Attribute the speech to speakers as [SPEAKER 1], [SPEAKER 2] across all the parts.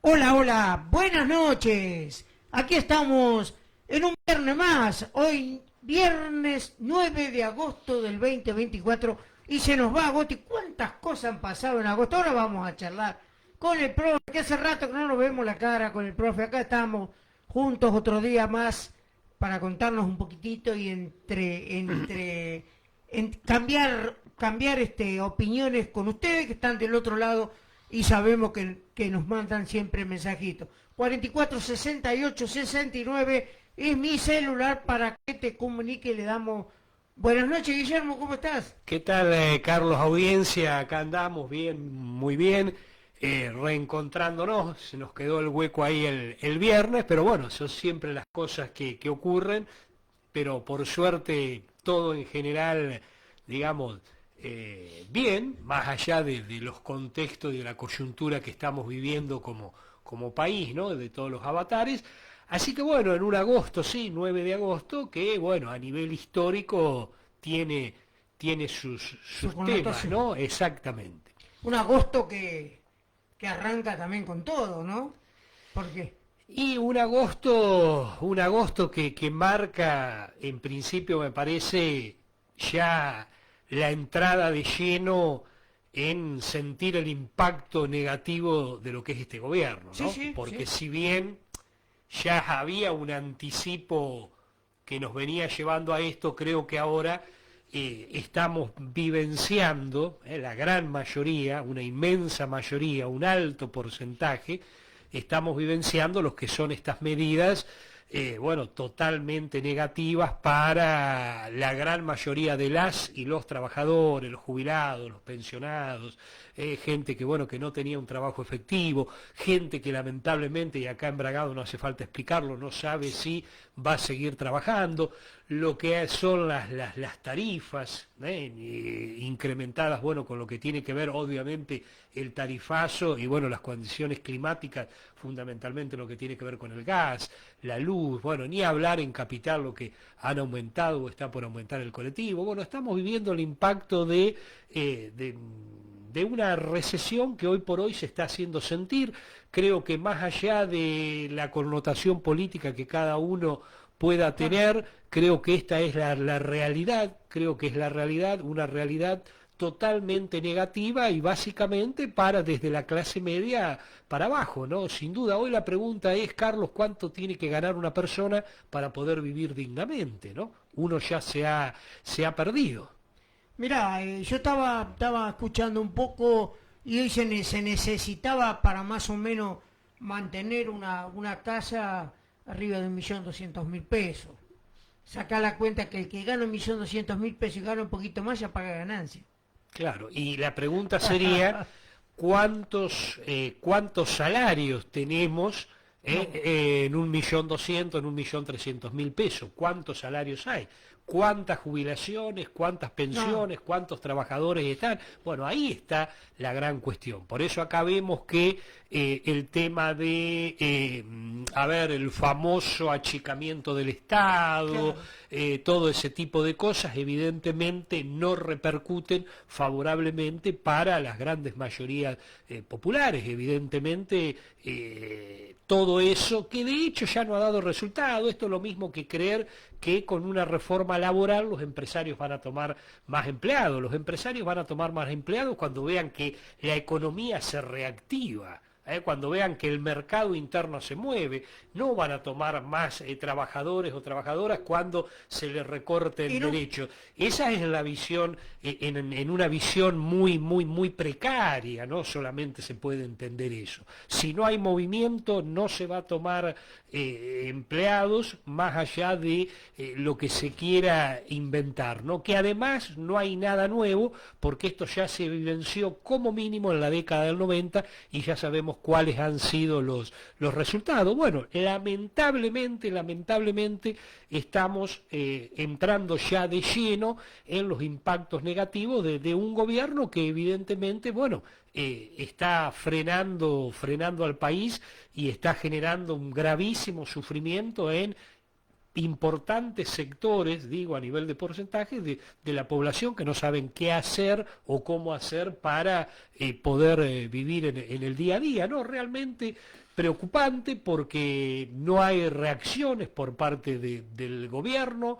[SPEAKER 1] Hola, hola, buenas noches. Aquí estamos en un viernes más. Hoy viernes 9 de agosto del 2024 y se nos va agosto. ¿Y cuántas cosas han pasado en agosto? Ahora vamos a charlar con el profe, que hace rato que no nos vemos la cara con el profe. Acá estamos juntos otro día más para contarnos un poquitito y cambiar opiniones con ustedes que están del otro lado y sabemos que nos mandan siempre mensajitos. 44 68 69 es mi celular para que te comunique. Le damos buenas noches, Guillermo, ¿cómo estás?
[SPEAKER 2] ¿Qué tal, Carlos, audiencia? Acá andamos bien, muy bien, reencontrándonos. Se nos quedó el hueco ahí el viernes, pero bueno, son siempre las cosas que ocurren, pero por suerte todo en general, digamos, bien, más allá de los contextos y de la coyuntura que estamos viviendo como país, ¿no? De todos los avatares. Así que bueno, en un agosto, sí, 9 de agosto, que bueno, a nivel histórico tiene sus temas, ¿no? Exactamente.
[SPEAKER 1] Un agosto que arranca también con todo, ¿no? ¿Por qué?
[SPEAKER 2] Y un agosto que marca, en principio me parece, ya la entrada de lleno en sentir el impacto negativo de lo que es este gobierno, ¿no?
[SPEAKER 1] Sí, sí,
[SPEAKER 2] Porque
[SPEAKER 1] sí.
[SPEAKER 2] si bien ya había un anticipo que nos venía llevando a esto, creo que ahora estamos vivenciando, la gran mayoría, una inmensa mayoría, un alto porcentaje, estamos vivenciando los que son estas medidas, bueno, totalmente negativas para la gran mayoría de las y los trabajadores, los jubilados, los pensionados, gente que, bueno, que no tenía un trabajo efectivo, gente que lamentablemente, y acá en Bragado no hace falta explicarlo, no sabe si va a seguir trabajando, lo que son las tarifas, incrementadas, bueno, con lo que tiene que ver obviamente el tarifazo y bueno, las condiciones climáticas, fundamentalmente lo que tiene que ver con el gas, la luz, bueno, ni hablar en capital lo que han aumentado o está por aumentar el colectivo. Bueno, estamos viviendo el impacto de una recesión que hoy por hoy se está haciendo sentir. Creo que más allá de la connotación política que cada uno pueda tener, creo que esta es la realidad, creo que es la realidad, una realidad totalmente negativa y básicamente desde la clase media para abajo, ¿no? Sin duda, hoy la pregunta es, Carlos, ¿cuánto tiene que ganar una persona para poder vivir dignamente, ¿no? Uno ya se ha perdido.
[SPEAKER 1] Mirá, yo estaba escuchando un poco y hoy se necesitaba para más o menos mantener una casa arriba de 1.200.000 pesos. Saca la cuenta que el que gana 1.200.000 pesos y gana un poquito más ya paga ganancia.
[SPEAKER 2] Claro, y la pregunta sería, ¿cuántos salarios tenemos
[SPEAKER 1] No,
[SPEAKER 2] en 1.200.000, en 1.300.000 pesos? ¿Cuántos salarios hay? ¿Cuántas jubilaciones, cuántas
[SPEAKER 1] no.
[SPEAKER 2] pensiones, cuántos trabajadores están? Bueno, ahí está la gran cuestión. Por eso acá vemos que el tema de, el famoso achicamiento del Estado,
[SPEAKER 1] Claro.
[SPEAKER 2] todo ese tipo de cosas, evidentemente no repercuten favorablemente para las grandes mayorías populares. Evidentemente, todo eso, que de hecho ya no ha dado resultado. Esto es lo mismo que creer que con una reforma laboral los empresarios van a tomar más empleados. Los empresarios van a tomar más empleados cuando vean que la economía se reactiva. Cuando vean que el mercado interno se mueve, no van a tomar más trabajadores o trabajadoras cuando se les recorte
[SPEAKER 1] Y
[SPEAKER 2] el
[SPEAKER 1] no,
[SPEAKER 2] derecho. Esa es la visión, en una visión muy, muy, muy precaria, no solamente se puede entender eso. Si no hay movimiento, no se va a tomar empleados más allá de lo que se quiera inventar, ¿no? Que además no hay nada nuevo, porque esto ya se vivenció como mínimo en la década del 90 y ya sabemos cuáles han sido los resultados. Bueno, lamentablemente estamos entrando ya de lleno en los impactos negativos de un gobierno que evidentemente, bueno, está frenando al país y está generando un gravísimo sufrimiento en importantes sectores, digo a nivel de porcentaje, de la población que no saben qué hacer o cómo hacer para poder vivir en el día a día, ¿no? Realmente preocupante porque no hay reacciones por parte del gobierno,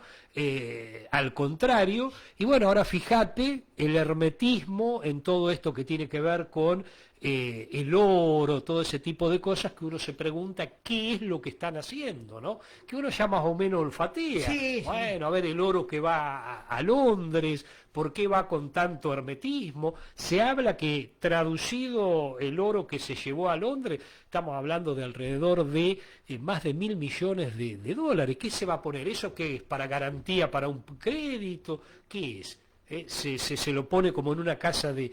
[SPEAKER 2] al contrario, y bueno, ahora fíjate el hermetismo en todo esto que tiene que ver con el oro, todo ese tipo de cosas que uno se pregunta qué es lo que están haciendo, ¿no? Que uno ya más o menos olfatea.
[SPEAKER 1] Sí, sí.
[SPEAKER 2] Bueno, a ver el oro que va a Londres, ¿por qué va con tanto hermetismo? Se habla que traducido el oro que se llevó a Londres, estamos hablando de alrededor de más de 1.000 millones de dólares. ¿Qué se va a poner? ¿Eso qué es? ¿Para garantía, para un crédito? ¿Qué es? Se lo pone como en una casa de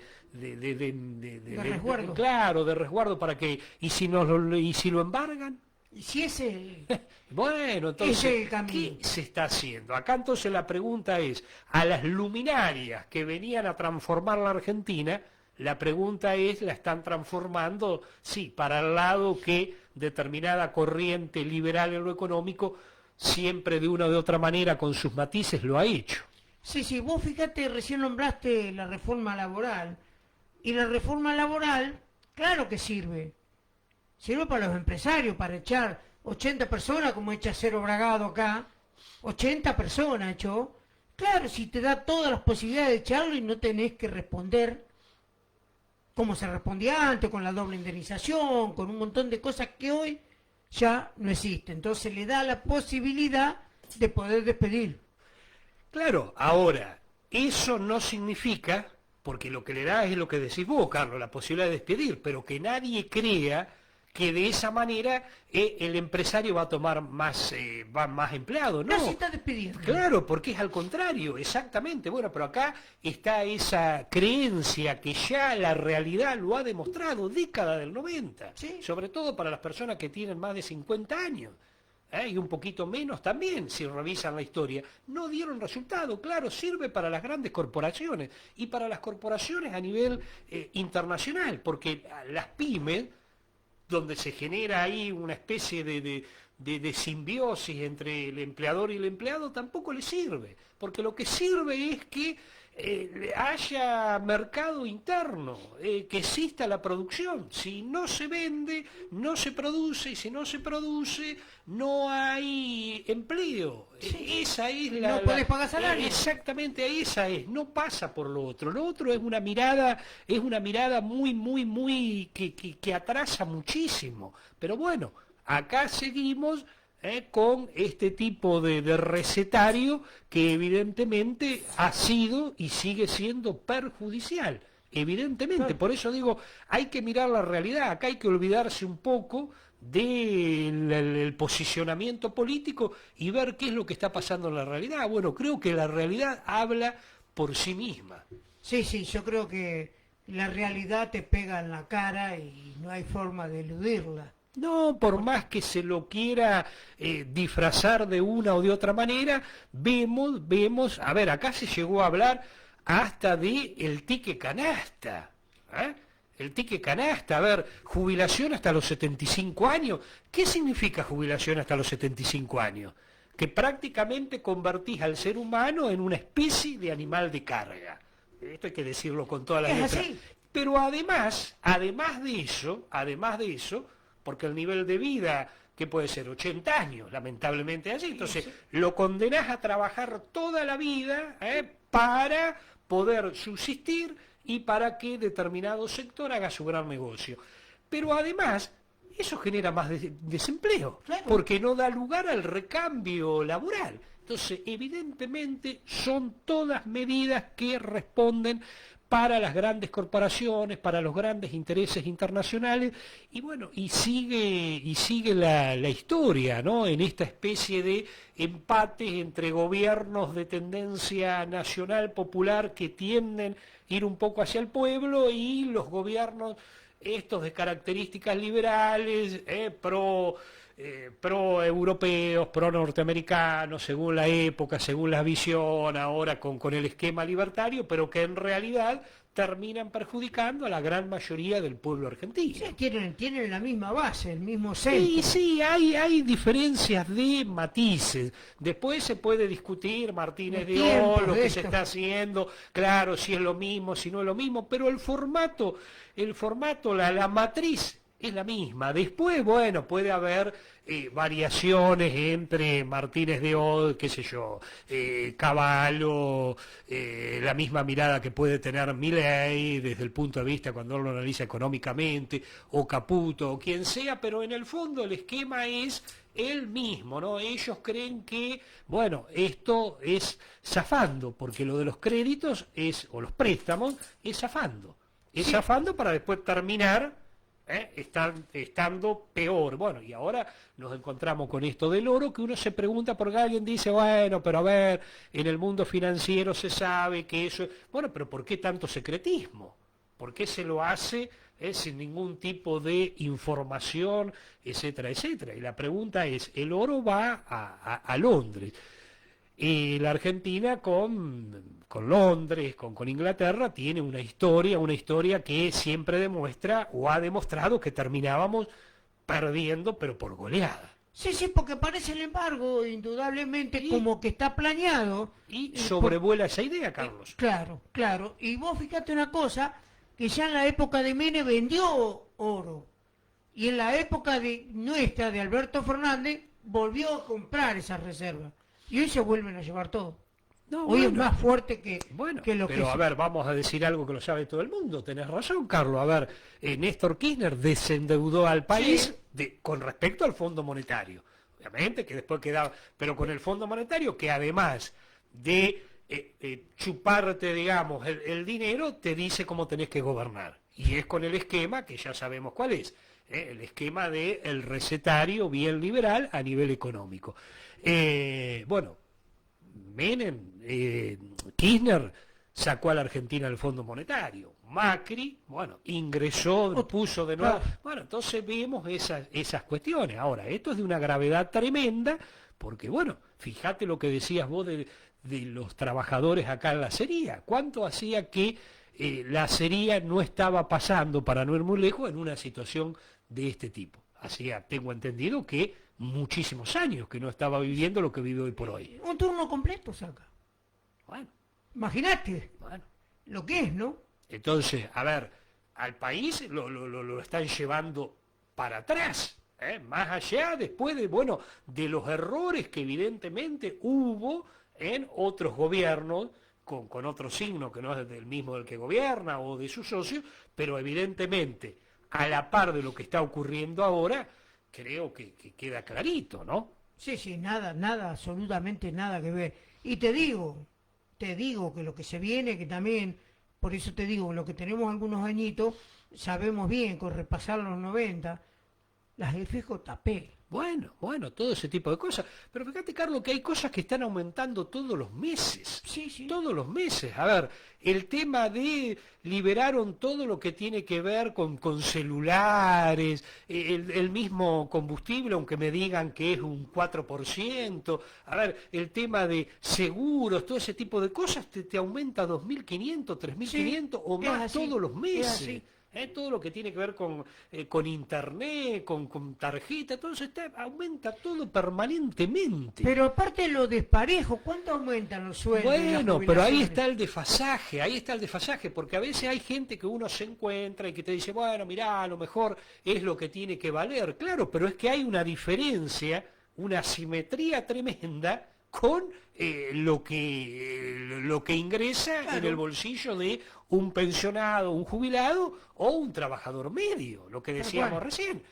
[SPEAKER 1] resguardo.
[SPEAKER 2] claro, de resguardo para que, y si lo embargan,
[SPEAKER 1] Y si ese
[SPEAKER 2] bueno,
[SPEAKER 1] es el
[SPEAKER 2] entonces,
[SPEAKER 1] camino.
[SPEAKER 2] ¿qué se está haciendo? Acá entonces la pregunta es, a las luminarias que venían a transformar la Argentina, la pregunta es, ¿la están transformando? Sí, para el lado que determinada corriente liberal en lo económico, siempre de una o de otra manera, con sus matices, lo ha hecho.
[SPEAKER 1] Sí, sí, vos fíjate, recién nombraste la reforma laboral. Y la reforma laboral, claro que sirve. Sirve para los empresarios, para echar 80 personas, como echa Cero Bragado acá. 80 personas echó. Claro, si te da todas las posibilidades de echarlo y no tenés que responder como se respondía antes, con la doble indemnización, con un montón de cosas que hoy ya no existen. Entonces le da la posibilidad de poder despedir.
[SPEAKER 2] Claro, ahora, eso no significa, porque lo que le da es lo que decís vos, Carlos, la posibilidad de despedir, pero que nadie crea que de esa manera el empresario va a tomar más empleados, ¿no?
[SPEAKER 1] No, se está despidiendo.
[SPEAKER 2] Claro, porque es al contrario, exactamente. Bueno, pero acá está esa creencia que ya la realidad lo ha demostrado, década del 90,
[SPEAKER 1] Sí.
[SPEAKER 2] sobre todo para las personas que tienen más de 50 años. Y un poquito menos también, si revisan la historia, no dieron resultado. Claro, sirve para las grandes corporaciones y para las corporaciones a nivel internacional, porque las pymes, donde se genera ahí una especie de simbiosis entre el empleador y el empleado, tampoco le sirve, porque lo que sirve es que haya mercado interno, que exista la producción. Si no se vende, no se produce, y si no se produce, no hay empleo. Esa es
[SPEAKER 1] No podés pagar salario.
[SPEAKER 2] exactamente, esa es, no pasa por lo otro. Lo otro es una mirada muy que atrasa muchísimo. Pero bueno, acá seguimos con este tipo de recetario que evidentemente ha sido y sigue siendo perjudicial, evidentemente.
[SPEAKER 1] Claro.
[SPEAKER 2] Por eso digo, hay que mirar la realidad, acá hay que olvidarse un poco del posicionamiento político y ver qué es lo que está pasando en la realidad. Bueno, creo que la realidad habla por sí misma.
[SPEAKER 1] Sí, sí, yo creo que la realidad te pega en la cara y no hay forma de eludirla.
[SPEAKER 2] No, por más que se lo quiera disfrazar de una o de otra manera, vemos, a ver, acá se llegó a hablar hasta de el ticket canasta, ¿eh? El ticket canasta, a ver, jubilación hasta los 75 años. ¿Qué significa jubilación hasta los 75 años? Que prácticamente convertís al ser humano en una especie de animal de carga. Esto hay que decirlo con todas las
[SPEAKER 1] Es
[SPEAKER 2] letras.
[SPEAKER 1] así.
[SPEAKER 2] Pero además de eso, porque el nivel de vida, que puede ser 80 años, lamentablemente así, entonces lo condenás a trabajar toda la vida para poder subsistir y para que determinado sector haga su gran negocio. Pero además, eso genera más desempleo,
[SPEAKER 1] Claro.
[SPEAKER 2] porque no da lugar al recambio laboral. Entonces, evidentemente, son todas medidas que responden para las grandes corporaciones, para los grandes intereses internacionales, y bueno, y sigue la historia, ¿no? En esta especie de empates entre gobiernos de tendencia nacional popular que tienden a ir un poco hacia el pueblo y los gobiernos estos de características liberales, pro pro-europeos, pro-norteamericanos, según la época, según la visión, ahora con el esquema libertario, pero que en realidad terminan perjudicando a la gran mayoría del pueblo argentino.
[SPEAKER 1] Sí, tienen la misma base, el mismo centro.
[SPEAKER 2] Sí, sí, hay diferencias de matices. Después se puede discutir, Martínez de O, lo que se está haciendo, claro, si es lo mismo, si no es lo mismo, pero el formato, la matriz es la misma. Después, bueno, puede haber variaciones entre Martínez de O, qué sé yo, Cavallo, la misma mirada que puede tener Milei desde el punto de vista cuando uno lo analiza económicamente, o Caputo, o quien sea, pero en el fondo el esquema es el mismo, ¿no? Ellos creen que, bueno, esto es zafando, porque lo de los créditos o los préstamos, es zafando. Es zafando para después terminar estando peor. Bueno, y ahora nos encontramos con esto del oro, que uno se pregunta porque alguien dice, bueno, pero a ver, en el mundo financiero se sabe que eso... Bueno, pero ¿por qué tanto secretismo? ¿Por qué se lo hace sin ningún tipo de información, etcétera, etcétera? Y la pregunta es, el oro va a Londres. Y la Argentina con Londres, con Inglaterra, tiene una historia que siempre demuestra o ha demostrado que terminábamos perdiendo, pero por goleada.
[SPEAKER 1] Sí, porque parece el embargo, indudablemente, como que está planeado.
[SPEAKER 2] Y sobrevuela esa idea, Carlos.
[SPEAKER 1] Claro. Y vos fíjate una cosa, que ya en la época de Menem vendió oro. Y en la época nuestra, de Alberto Fernández, volvió a comprar esas reservas. Y hoy se vuelven a llevar todo.
[SPEAKER 2] No,
[SPEAKER 1] hoy es más fuerte que lo que...
[SPEAKER 2] Pero a ver, vamos a decir algo que lo sabe todo el mundo. Tenés razón, Carlos. A ver, Néstor Kirchner desendeudó al país con respecto al Fondo Monetario. Obviamente que después quedaba... Pero con el Fondo Monetario, que además de chuparte, digamos, el dinero, te dice cómo tenés que gobernar. Y es con el esquema, que ya sabemos cuál es, el esquema del recetario bien liberal a nivel económico. Bueno, Menem, Kirchner sacó a la Argentina del Fondo Monetario. Macri, bueno, ingresó, puso de nuevo. Bueno, entonces vemos esas cuestiones. Ahora, esto es de una gravedad tremenda, porque bueno, fíjate lo que decías vos de los trabajadores acá en la acería. ¿Cuánto hacía que la acería no estaba pasando, para no ir muy lejos, en una situación de este tipo? Hacía, tengo entendido, que muchísimos años que no estaba viviendo lo que vive hoy por hoy.
[SPEAKER 1] Un turno completo saca.
[SPEAKER 2] Bueno.
[SPEAKER 1] Imagínate lo que es, ¿no?
[SPEAKER 2] Entonces, a ver, al país lo están llevando para atrás, más allá después de los errores que evidentemente hubo en otros gobiernos, con otro signo que no es el mismo del que gobierna o de sus socios, pero evidentemente, a la par de lo que está ocurriendo ahora, creo que queda clarito, ¿no?
[SPEAKER 1] Sí, nada, absolutamente nada que ver. Y te digo que lo que se viene, que también, por eso te digo, lo que tenemos algunos añitos, sabemos bien, con repasar los 90, las FJP.
[SPEAKER 2] Bueno, todo ese tipo de cosas. Pero fíjate, Carlos, que hay cosas que están aumentando todos los meses.
[SPEAKER 1] Sí.
[SPEAKER 2] Todos los meses. A ver, el tema de liberaron todo lo que tiene que ver con celulares, el mismo combustible, aunque me digan que es un 4%. A ver, el tema de seguros, todo ese tipo de cosas te aumenta 2.500, 3.500 o más todos los meses. Todo lo que tiene que ver con internet, con tarjeta, entonces aumenta todo permanentemente.
[SPEAKER 1] Pero aparte de lo desparejo, ¿cuánto aumentan los sueldos?
[SPEAKER 2] Bueno, pero ahí está el desfasaje, porque a veces hay gente que uno se encuentra y que te dice, bueno, mirá, a lo mejor es lo que tiene que valer, claro, pero es que hay una diferencia, una asimetría tremenda con lo que ingresa en el bolsillo de un pensionado, un jubilado o un trabajador medio, lo que decíamos recién.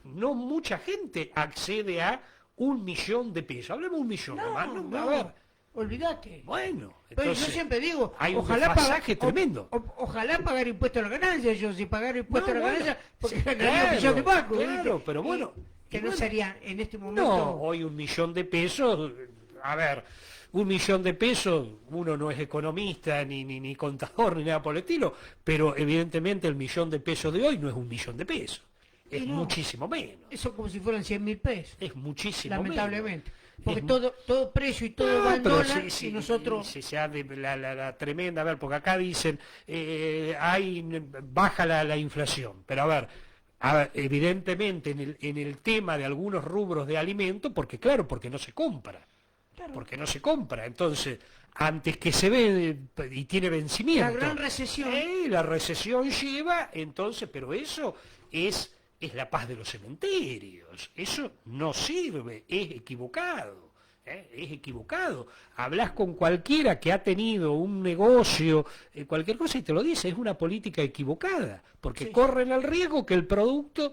[SPEAKER 2] No mucha gente accede a 1 millón de pesos. Hablemos de 1 millón,
[SPEAKER 1] no,
[SPEAKER 2] a ver.
[SPEAKER 1] Olvídate.
[SPEAKER 2] Bueno,
[SPEAKER 1] pero yo siempre digo,
[SPEAKER 2] hay ojalá tremendo.
[SPEAKER 1] Ojalá pagar impuestos a la ganancia, yo si pagar impuestos a la ganancia, porque ganaría 1 millón de Paco.
[SPEAKER 2] Claro, pero bueno.
[SPEAKER 1] Que no serían en este momento...
[SPEAKER 2] No, hoy 1 millón de pesos, a ver, 1 millón de pesos, uno no es economista, ni contador, ni nada por el estilo, pero evidentemente el 1 millón de pesos de hoy no es 1 millón de pesos. es
[SPEAKER 1] no,
[SPEAKER 2] muchísimo menos.
[SPEAKER 1] eso como si fueran 100.000 pesos,
[SPEAKER 2] Es muchísimo
[SPEAKER 1] lamentablemente.
[SPEAKER 2] menos.
[SPEAKER 1] Porque
[SPEAKER 2] Es
[SPEAKER 1] todo precio y todo va en
[SPEAKER 2] pero
[SPEAKER 1] dólar y nosotros...
[SPEAKER 2] se ha de la tremenda, a ver, porque acá dicen, baja la inflación, pero a ver, evidentemente en el tema de algunos rubros de alimento, porque claro, porque no se compra,
[SPEAKER 1] Claro,
[SPEAKER 2] porque no se compra, entonces, antes que se ve y tiene vencimiento.
[SPEAKER 1] la gran recesión.
[SPEAKER 2] La recesión lleva, entonces, pero eso es la paz de los cementerios, eso no sirve, es equivocado. Es equivocado. Hablas con cualquiera que ha tenido un negocio, cualquier cosa, y te lo dice, es una política equivocada, porque
[SPEAKER 1] Sí.
[SPEAKER 2] corren el riesgo que el producto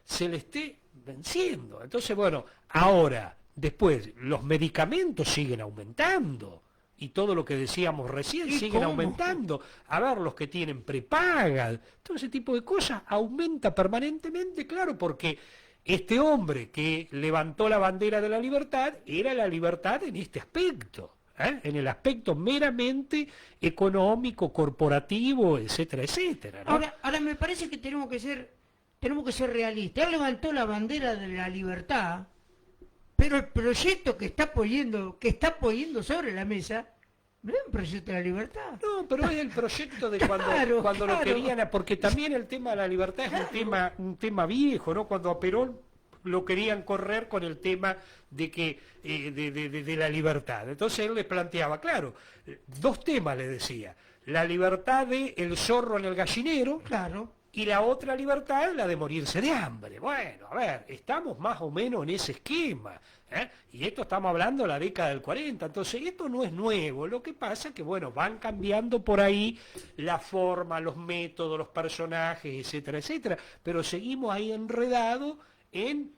[SPEAKER 2] se le esté venciendo. Entonces, bueno, ahora, después, los medicamentos siguen aumentando. Y todo lo que decíamos recién
[SPEAKER 1] ¿Y
[SPEAKER 2] siguen
[SPEAKER 1] cómo?
[SPEAKER 2] aumentando. A ver, los que tienen prepaga, todo ese tipo de cosas aumenta permanentemente, claro, porque este hombre que levantó la bandera de la libertad era la libertad en este aspecto, en el aspecto meramente económico, corporativo, etcétera, etcétera, ¿no?
[SPEAKER 1] Ahora me parece que tenemos que ser realistas. Él levantó la bandera de la libertad, pero el proyecto que está poniendo sobre la mesa no es un proyecto de la libertad.
[SPEAKER 2] No, pero es el proyecto de
[SPEAKER 1] Claro,
[SPEAKER 2] cuando lo
[SPEAKER 1] claro.
[SPEAKER 2] querían, porque también el tema de la libertad es un tema viejo, ¿no? Cuando a Perón lo querían correr con el tema de que de la libertad. Entonces él le planteaba, claro, dos temas le decía, la libertad de el zorro en el gallinero,
[SPEAKER 1] Claro.
[SPEAKER 2] y la otra libertad, la de morirse de hambre. Bueno, a ver, estamos más o menos en ese esquema, y esto estamos hablando de la década del 40, entonces esto no es nuevo, lo que pasa es que, bueno, van cambiando por ahí la forma, los métodos, los personajes, etcétera, etcétera, pero seguimos ahí enredados en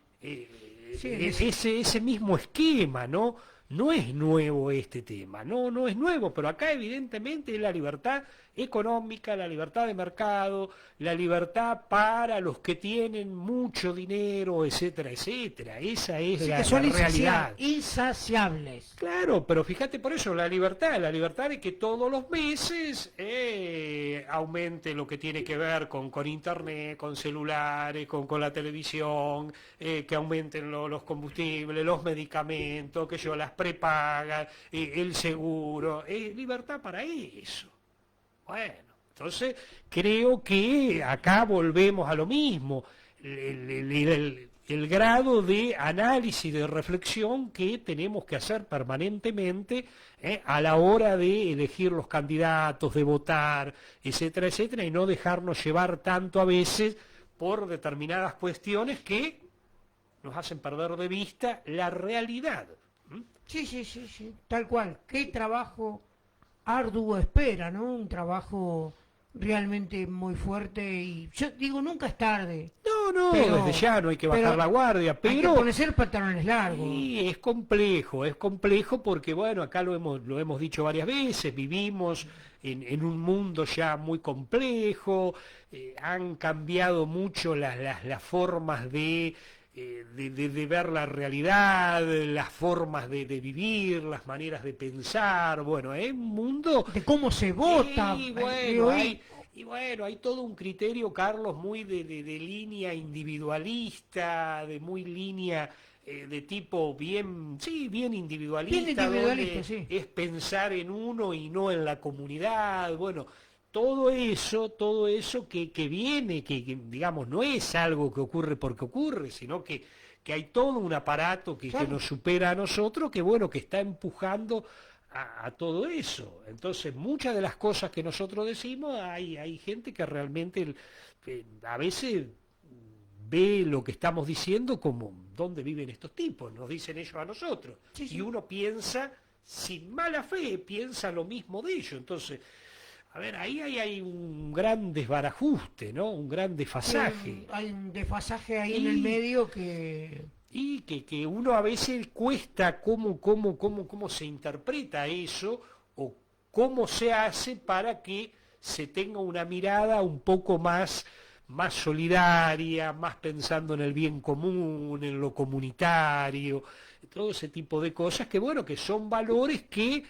[SPEAKER 2] ese mismo esquema, ¿no? No es nuevo este tema, no es nuevo, pero acá evidentemente es la libertad económica, la libertad de mercado, la libertad para los que tienen mucho dinero, etcétera, etcétera. Esa es
[SPEAKER 1] Sí,
[SPEAKER 2] la
[SPEAKER 1] que son
[SPEAKER 2] realidad.
[SPEAKER 1] insaciables.
[SPEAKER 2] Claro, pero fíjate por eso, la libertad de que todos los meses aumente lo que tiene que ver con internet, con celulares, con la televisión, que aumenten los combustibles, los medicamentos, que yo las prepagas, el seguro, libertad para eso. Bueno, entonces creo que acá volvemos a lo mismo. El grado de análisis, de reflexión que tenemos que hacer permanentemente a la hora de elegir los candidatos, de votar, etcétera, etcétera, y no dejarnos llevar tanto a veces por determinadas cuestiones que nos hacen perder de vista la realidad.
[SPEAKER 1] Sí, tal cual. Qué trabajo arduo espera, ¿no? Un trabajo realmente muy fuerte y yo digo, nunca es tarde.
[SPEAKER 2] No,
[SPEAKER 1] Pero-
[SPEAKER 2] desde ya no hay que bajar
[SPEAKER 1] pero
[SPEAKER 2] la guardia,
[SPEAKER 1] Hay que
[SPEAKER 2] pero
[SPEAKER 1] ponerse los pantalones largos.
[SPEAKER 2] sí, es complejo porque, bueno, acá lo hemos dicho varias veces, vivimos en un mundo ya muy complejo, han cambiado mucho las formas de ver la realidad, las formas de vivir, las maneras de pensar, bueno, es un mundo...
[SPEAKER 1] De cómo se vota.
[SPEAKER 2] Y
[SPEAKER 1] Digo,
[SPEAKER 2] bueno, hay todo un criterio, Carlos, muy de línea individualista, de muy línea de tipo bien individualista,
[SPEAKER 1] Bien individualista,
[SPEAKER 2] donde
[SPEAKER 1] sí.
[SPEAKER 2] es pensar en uno y no en la comunidad, bueno, todo eso que viene, que, digamos, no es algo que ocurre porque ocurre, sino que hay todo un aparato que
[SPEAKER 1] Claro.
[SPEAKER 2] nos supera a nosotros, que bueno, que está empujando a todo eso. Entonces, muchas de las cosas que nosotros decimos, hay gente que realmente a veces ve lo que estamos diciendo como dónde viven estos tipos, nos dicen ellos a nosotros.
[SPEAKER 1] Sí.
[SPEAKER 2] Y uno piensa, sin mala fe, piensa lo mismo de ellos. Entonces, a ver, ahí hay un gran desbarajuste, ¿no? Un gran desfasaje.
[SPEAKER 1] hay un desfasaje ahí
[SPEAKER 2] Y-
[SPEAKER 1] en el medio que...
[SPEAKER 2] Y que uno a veces cuesta cómo se interpreta eso o cómo se hace para que se tenga una mirada un poco más solidaria, más pensando en el bien común, en lo comunitario, todo ese tipo de cosas que, bueno, que son valores que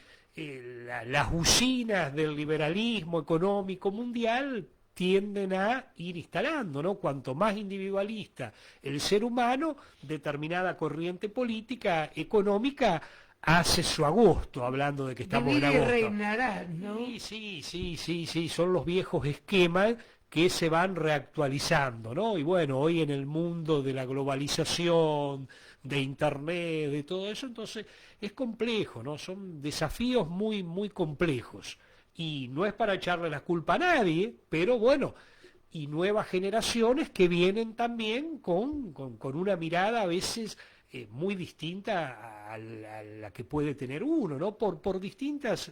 [SPEAKER 2] las usinas del liberalismo económico mundial tienden a ir instalando, ¿no? Cuanto más individualista el ser humano, determinada corriente política, económica, hace su agosto, hablando de que estamos en
[SPEAKER 1] Vivir y
[SPEAKER 2] agosto.
[SPEAKER 1] reinarás, ¿no?
[SPEAKER 2] Sí, son los viejos esquemas que se van reactualizando, ¿no? Y bueno, hoy en el mundo de la globalización, de Internet, de todo eso, entonces es complejo, ¿no? Son desafíos muy, muy complejos. Y no es para echarle la culpa a nadie, pero bueno, y nuevas generaciones que vienen también con una mirada a veces muy distinta a la que puede tener uno, ¿no? Por distintas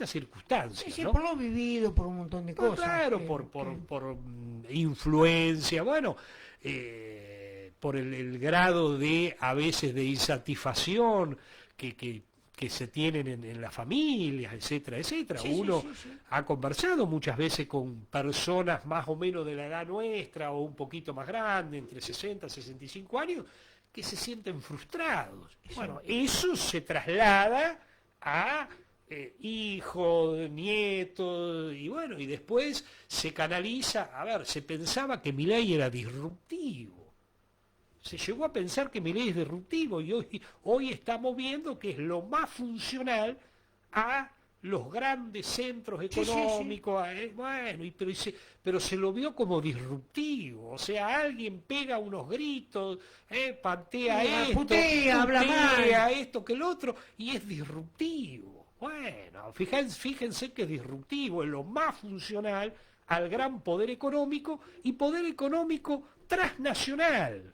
[SPEAKER 2] circunstancias,
[SPEAKER 1] Sí,
[SPEAKER 2] ¿no?
[SPEAKER 1] por lo vivido, por un montón de cosas.
[SPEAKER 2] Claro, por influencia, bueno, por el grado de, a veces, de insatisfacción que se tienen en las familias, etcétera, etcétera.
[SPEAKER 1] Sí,
[SPEAKER 2] Uno
[SPEAKER 1] sí.
[SPEAKER 2] ha conversado muchas veces con personas más o menos de la edad nuestra o un poquito más grandes, entre 60 y 65 años, que se sienten frustrados. Bueno, eso se traslada a hijos, nietos, y bueno, y después se canaliza, a ver, se pensaba que Milei era disruptivo. Se llegó a pensar que Milei es disruptivo y hoy estamos viendo que es lo más funcional a los grandes centros económicos, bueno, pero se lo vio como disruptivo, o sea, alguien pega unos gritos, patea esto,
[SPEAKER 1] habla mal,
[SPEAKER 2] esto que el otro, y es disruptivo. Bueno, fíjense que es disruptivo, es lo más funcional al gran poder económico y poder económico transnacional,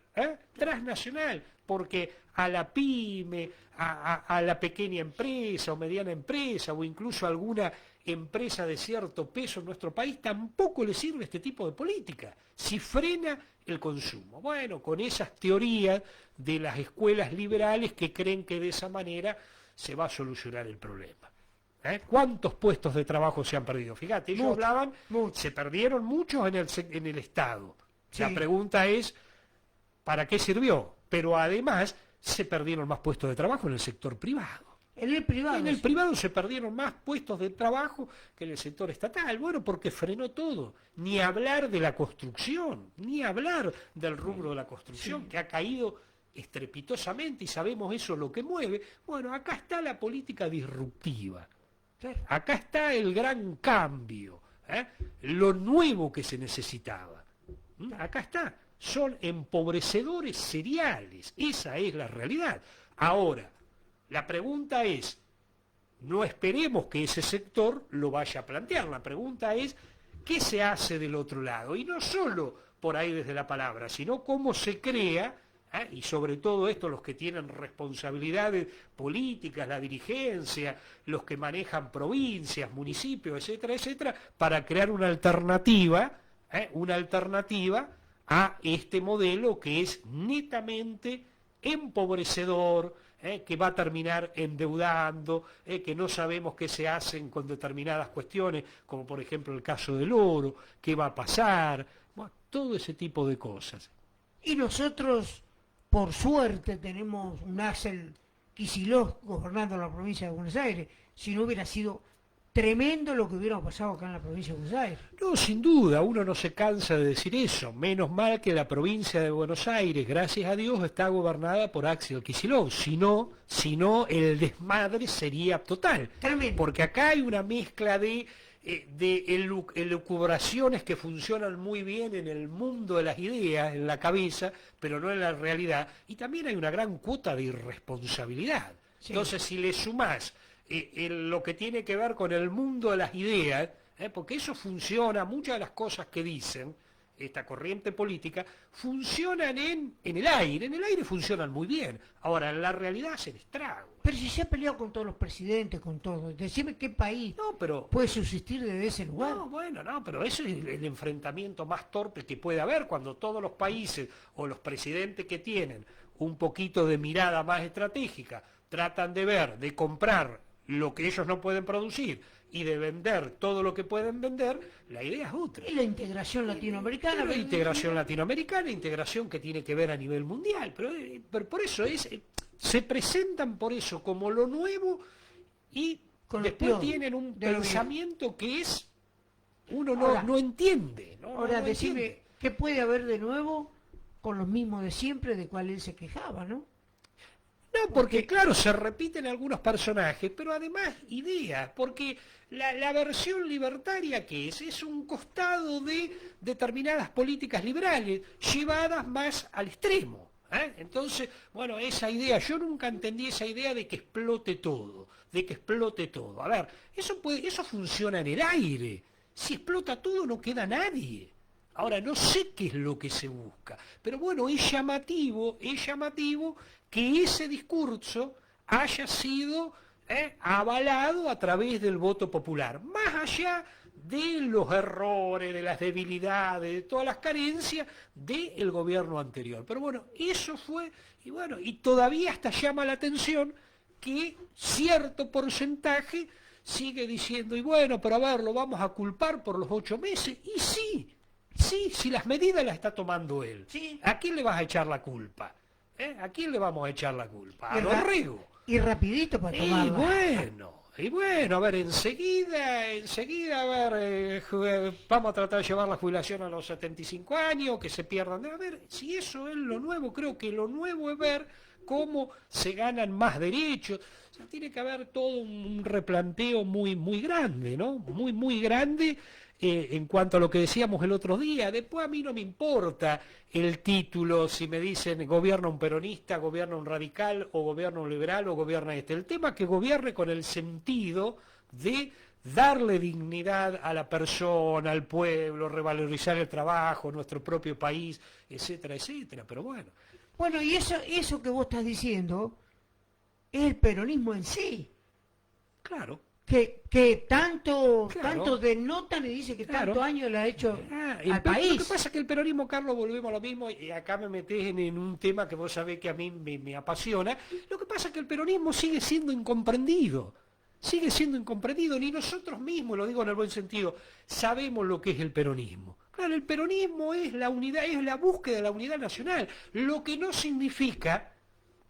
[SPEAKER 2] transnacional, porque a la pyme, a la pequeña empresa o mediana empresa o incluso a alguna empresa de cierto peso en nuestro país tampoco le sirve este tipo de política, si frena el consumo. Bueno, con esas teorías de las escuelas liberales que creen que de esa manera se va a solucionar el problema. ¿Cuántos puestos de trabajo se han perdido? Fíjate, ellos hablaban, se perdieron muchos en el Estado. Sí. La pregunta es, ¿para qué sirvió? Pero además se perdieron más puestos de trabajo en el sector privado.
[SPEAKER 1] En el privado.
[SPEAKER 2] En el privado se perdieron más puestos de trabajo que en el sector estatal. Bueno, porque frenó todo. Ni hablar de la construcción, ni hablar del rubro de la construcción, que ha caído estrepitosamente y sabemos eso lo que mueve. Bueno, acá está la política disruptiva. Acá está el gran cambio, lo nuevo que se necesitaba. Acá está, son empobrecedores seriales, esa es la realidad. Ahora, la pregunta es, no esperemos que ese sector lo vaya a plantear, la pregunta es, ¿qué se hace del otro lado? Y no solo por ahí desde la palabra, sino cómo se crea, y sobre todo esto los que tienen responsabilidades políticas, la dirigencia, los que manejan provincias, municipios, etcétera, etcétera, para crear una alternativa a este modelo que es netamente empobrecedor, que va a terminar endeudando, que no sabemos qué se hacen con determinadas cuestiones, como por ejemplo el caso del oro, qué va a pasar, bueno, todo ese tipo de cosas.
[SPEAKER 1] Y nosotros, por suerte, tenemos un Axel Kicillof gobernando la provincia de Buenos Aires. Si no hubiera sido tremendo lo que hubiera pasado acá en la provincia de Buenos Aires.
[SPEAKER 2] No, sin duda, uno no se cansa de decir eso. Menos mal que la provincia de Buenos Aires, gracias a Dios, está gobernada por Axel Kicillof. Si no, el desmadre sería total.
[SPEAKER 1] Tremendo.
[SPEAKER 2] Porque acá hay una mezcla de elucubraciones que funcionan muy bien en el mundo de las ideas, en la cabeza, pero no en la realidad. Y también hay una gran cuota de irresponsabilidad. Sí. Entonces, si le sumás lo que tiene que ver con el mundo de las ideas, porque eso funciona, muchas de las cosas que dicen esta corriente política funcionan en el aire funcionan muy bien, ahora en la realidad hacen estragos.
[SPEAKER 1] Pero si se ha peleado con todos los presidentes, con todos, decime qué país puede subsistir desde ese lugar.
[SPEAKER 2] No, pero eso es el enfrentamiento más torpe que puede haber cuando todos los países o los presidentes que tienen un poquito de mirada más estratégica tratan de ver, de comprar lo que ellos no pueden producir y de vender todo lo que pueden vender, la idea es otra.
[SPEAKER 1] Y la integración latinoamericana.
[SPEAKER 2] La integración latinoamericana, integración que tiene que ver a nivel mundial, pero por eso se presentan por eso como lo nuevo y después tienen un pensamiento que es Uno
[SPEAKER 1] Ahora-
[SPEAKER 2] no entiende.
[SPEAKER 1] Ahora,
[SPEAKER 2] no
[SPEAKER 1] decime,
[SPEAKER 2] entiende.
[SPEAKER 1] ¿qué puede haber de nuevo con los mismos de siempre de cual él se quejaba, no?
[SPEAKER 2] No, porque claro, se repiten algunos personajes, pero además ideas, porque la versión libertaria que es un costado de determinadas políticas liberales llevadas más al extremo. ¿Eh? Entonces, bueno, esa idea, yo nunca entendí esa idea de que explote todo, de que explote todo. A ver, eso funciona en el aire. Si explota todo no queda nadie. Ahora, no sé qué es lo que se busca, pero bueno, es llamativo que ese discurso haya sido avalado a través del voto popular, más allá de los errores, de las debilidades, de todas las carencias del gobierno anterior. Pero bueno, eso fue, y bueno, y todavía hasta llama la atención que cierto porcentaje sigue diciendo, y bueno, pero a ver, lo vamos a culpar por los 8 meses, y sí, si las medidas las está tomando él,
[SPEAKER 1] Sí.
[SPEAKER 2] ¿a quién le vas a echar la culpa? ¿A quién le vamos a echar la culpa? A
[SPEAKER 1] Y ra-
[SPEAKER 2] Dorrego.
[SPEAKER 1] Y rapidito para
[SPEAKER 2] Y
[SPEAKER 1] tomarla.
[SPEAKER 2] bueno, a ver, enseguida, a ver, vamos a tratar de llevar la jubilación a los 75 años, que se pierdan. A ver, si eso es lo nuevo, creo que lo nuevo es ver cómo se ganan más derechos. O sea, tiene que haber todo un replanteo muy grande, ¿no? Muy grande. En cuanto a lo que decíamos el otro día, después a mí no me importa el título, si me dicen gobierna un peronista, gobierna un radical, o gobierna un liberal, o gobierna este. El tema es que gobierne con el sentido de darle dignidad a la persona, al pueblo, revalorizar el trabajo, nuestro propio país, etcétera, etcétera. Pero bueno,
[SPEAKER 1] Bueno, y eso que vos estás diciendo es el peronismo en sí,
[SPEAKER 2] claro.
[SPEAKER 1] que tanto,
[SPEAKER 2] Claro.
[SPEAKER 1] tanto denotan y dice que
[SPEAKER 2] Claro.
[SPEAKER 1] tanto año le ha hecho al
[SPEAKER 2] Lo que
[SPEAKER 1] país.
[SPEAKER 2] pasa es que el peronismo, Carlos, volvemos a lo mismo, y acá me metés en un tema que vos sabés que a mí me apasiona. Lo que pasa es que el peronismo sigue siendo incomprendido. Ni nosotros mismos, lo digo en el buen sentido, sabemos lo que es el peronismo. Claro, el peronismo es la unidad, es la búsqueda de la unidad nacional, lo que no significa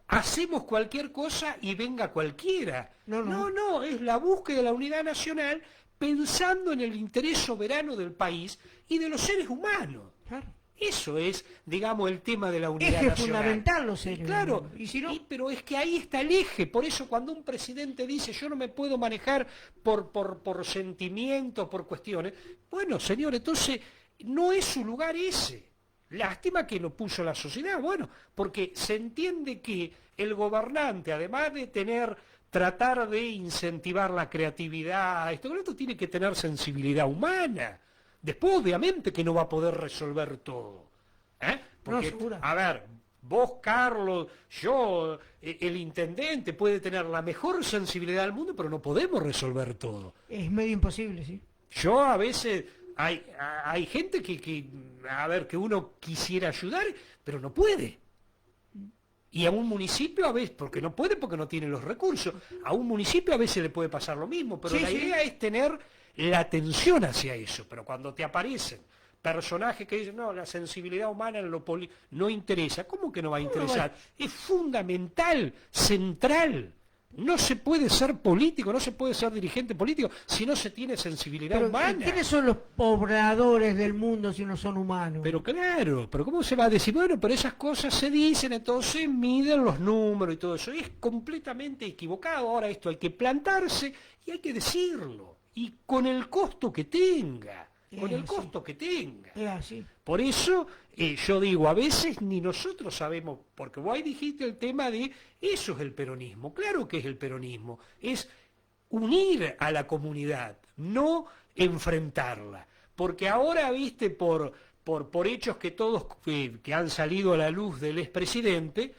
[SPEAKER 2] hacemos cualquier cosa y venga cualquiera. No, es la búsqueda de la unidad nacional pensando en el interés soberano del país y de los seres humanos.
[SPEAKER 1] Claro.
[SPEAKER 2] Eso es, digamos, el tema de la unidad
[SPEAKER 1] Eje
[SPEAKER 2] nacional.
[SPEAKER 1] fundamental los seres
[SPEAKER 2] Claro,
[SPEAKER 1] humanos. Y si no,
[SPEAKER 2] pero es que ahí está el eje. Por eso cuando un presidente dice yo no me puedo manejar por sentimientos, por cuestiones, bueno, señor, entonces no es su lugar ese. Lástima que lo puso la sociedad, bueno, porque se entiende que el gobernante, además de tratar de incentivar la creatividad, esto tiene que tener sensibilidad humana. Después, obviamente, que no va a poder resolver todo. Porque,
[SPEAKER 1] seguro.
[SPEAKER 2] a ver, vos, Carlos, yo, el intendente puede tener la mejor sensibilidad del mundo, pero no podemos resolver todo.
[SPEAKER 1] es medio imposible, ¿sí?
[SPEAKER 2] Yo a veces, hay gente a ver, que uno quisiera ayudar, pero no puede. Y a un municipio a veces, porque no puede, porque no tiene los recursos, a un municipio a veces le puede pasar lo mismo, pero
[SPEAKER 1] Sí,
[SPEAKER 2] la
[SPEAKER 1] sí.
[SPEAKER 2] idea es tener la atención hacia eso, pero cuando te aparecen personajes que dicen, no, la sensibilidad humana en lo no interesa, ¿cómo que no va a
[SPEAKER 1] ¿Cómo no
[SPEAKER 2] interesar? Es fundamental, central. No se puede ser político, no se puede ser dirigente político si no se tiene sensibilidad
[SPEAKER 1] Pero,
[SPEAKER 2] humana.
[SPEAKER 1] ¿quiénes son los pobladores del mundo si no son humanos?
[SPEAKER 2] Pero claro, pero ¿cómo se va a decir? Bueno, pero esas cosas se dicen, entonces miden los números y todo eso. Es completamente equivocado. Ahora esto hay que plantarse y hay que decirlo. Y con el costo que tenga. Con el
[SPEAKER 1] Sí.
[SPEAKER 2] costo que tenga.
[SPEAKER 1] Es así.
[SPEAKER 2] Por eso yo digo, a veces ni nosotros sabemos, porque vos ahí dijiste el tema de eso es el peronismo. Claro que es el peronismo. Es unir a la comunidad, no enfrentarla. Porque ahora, viste, por hechos que todos que han salido a la luz del expresidente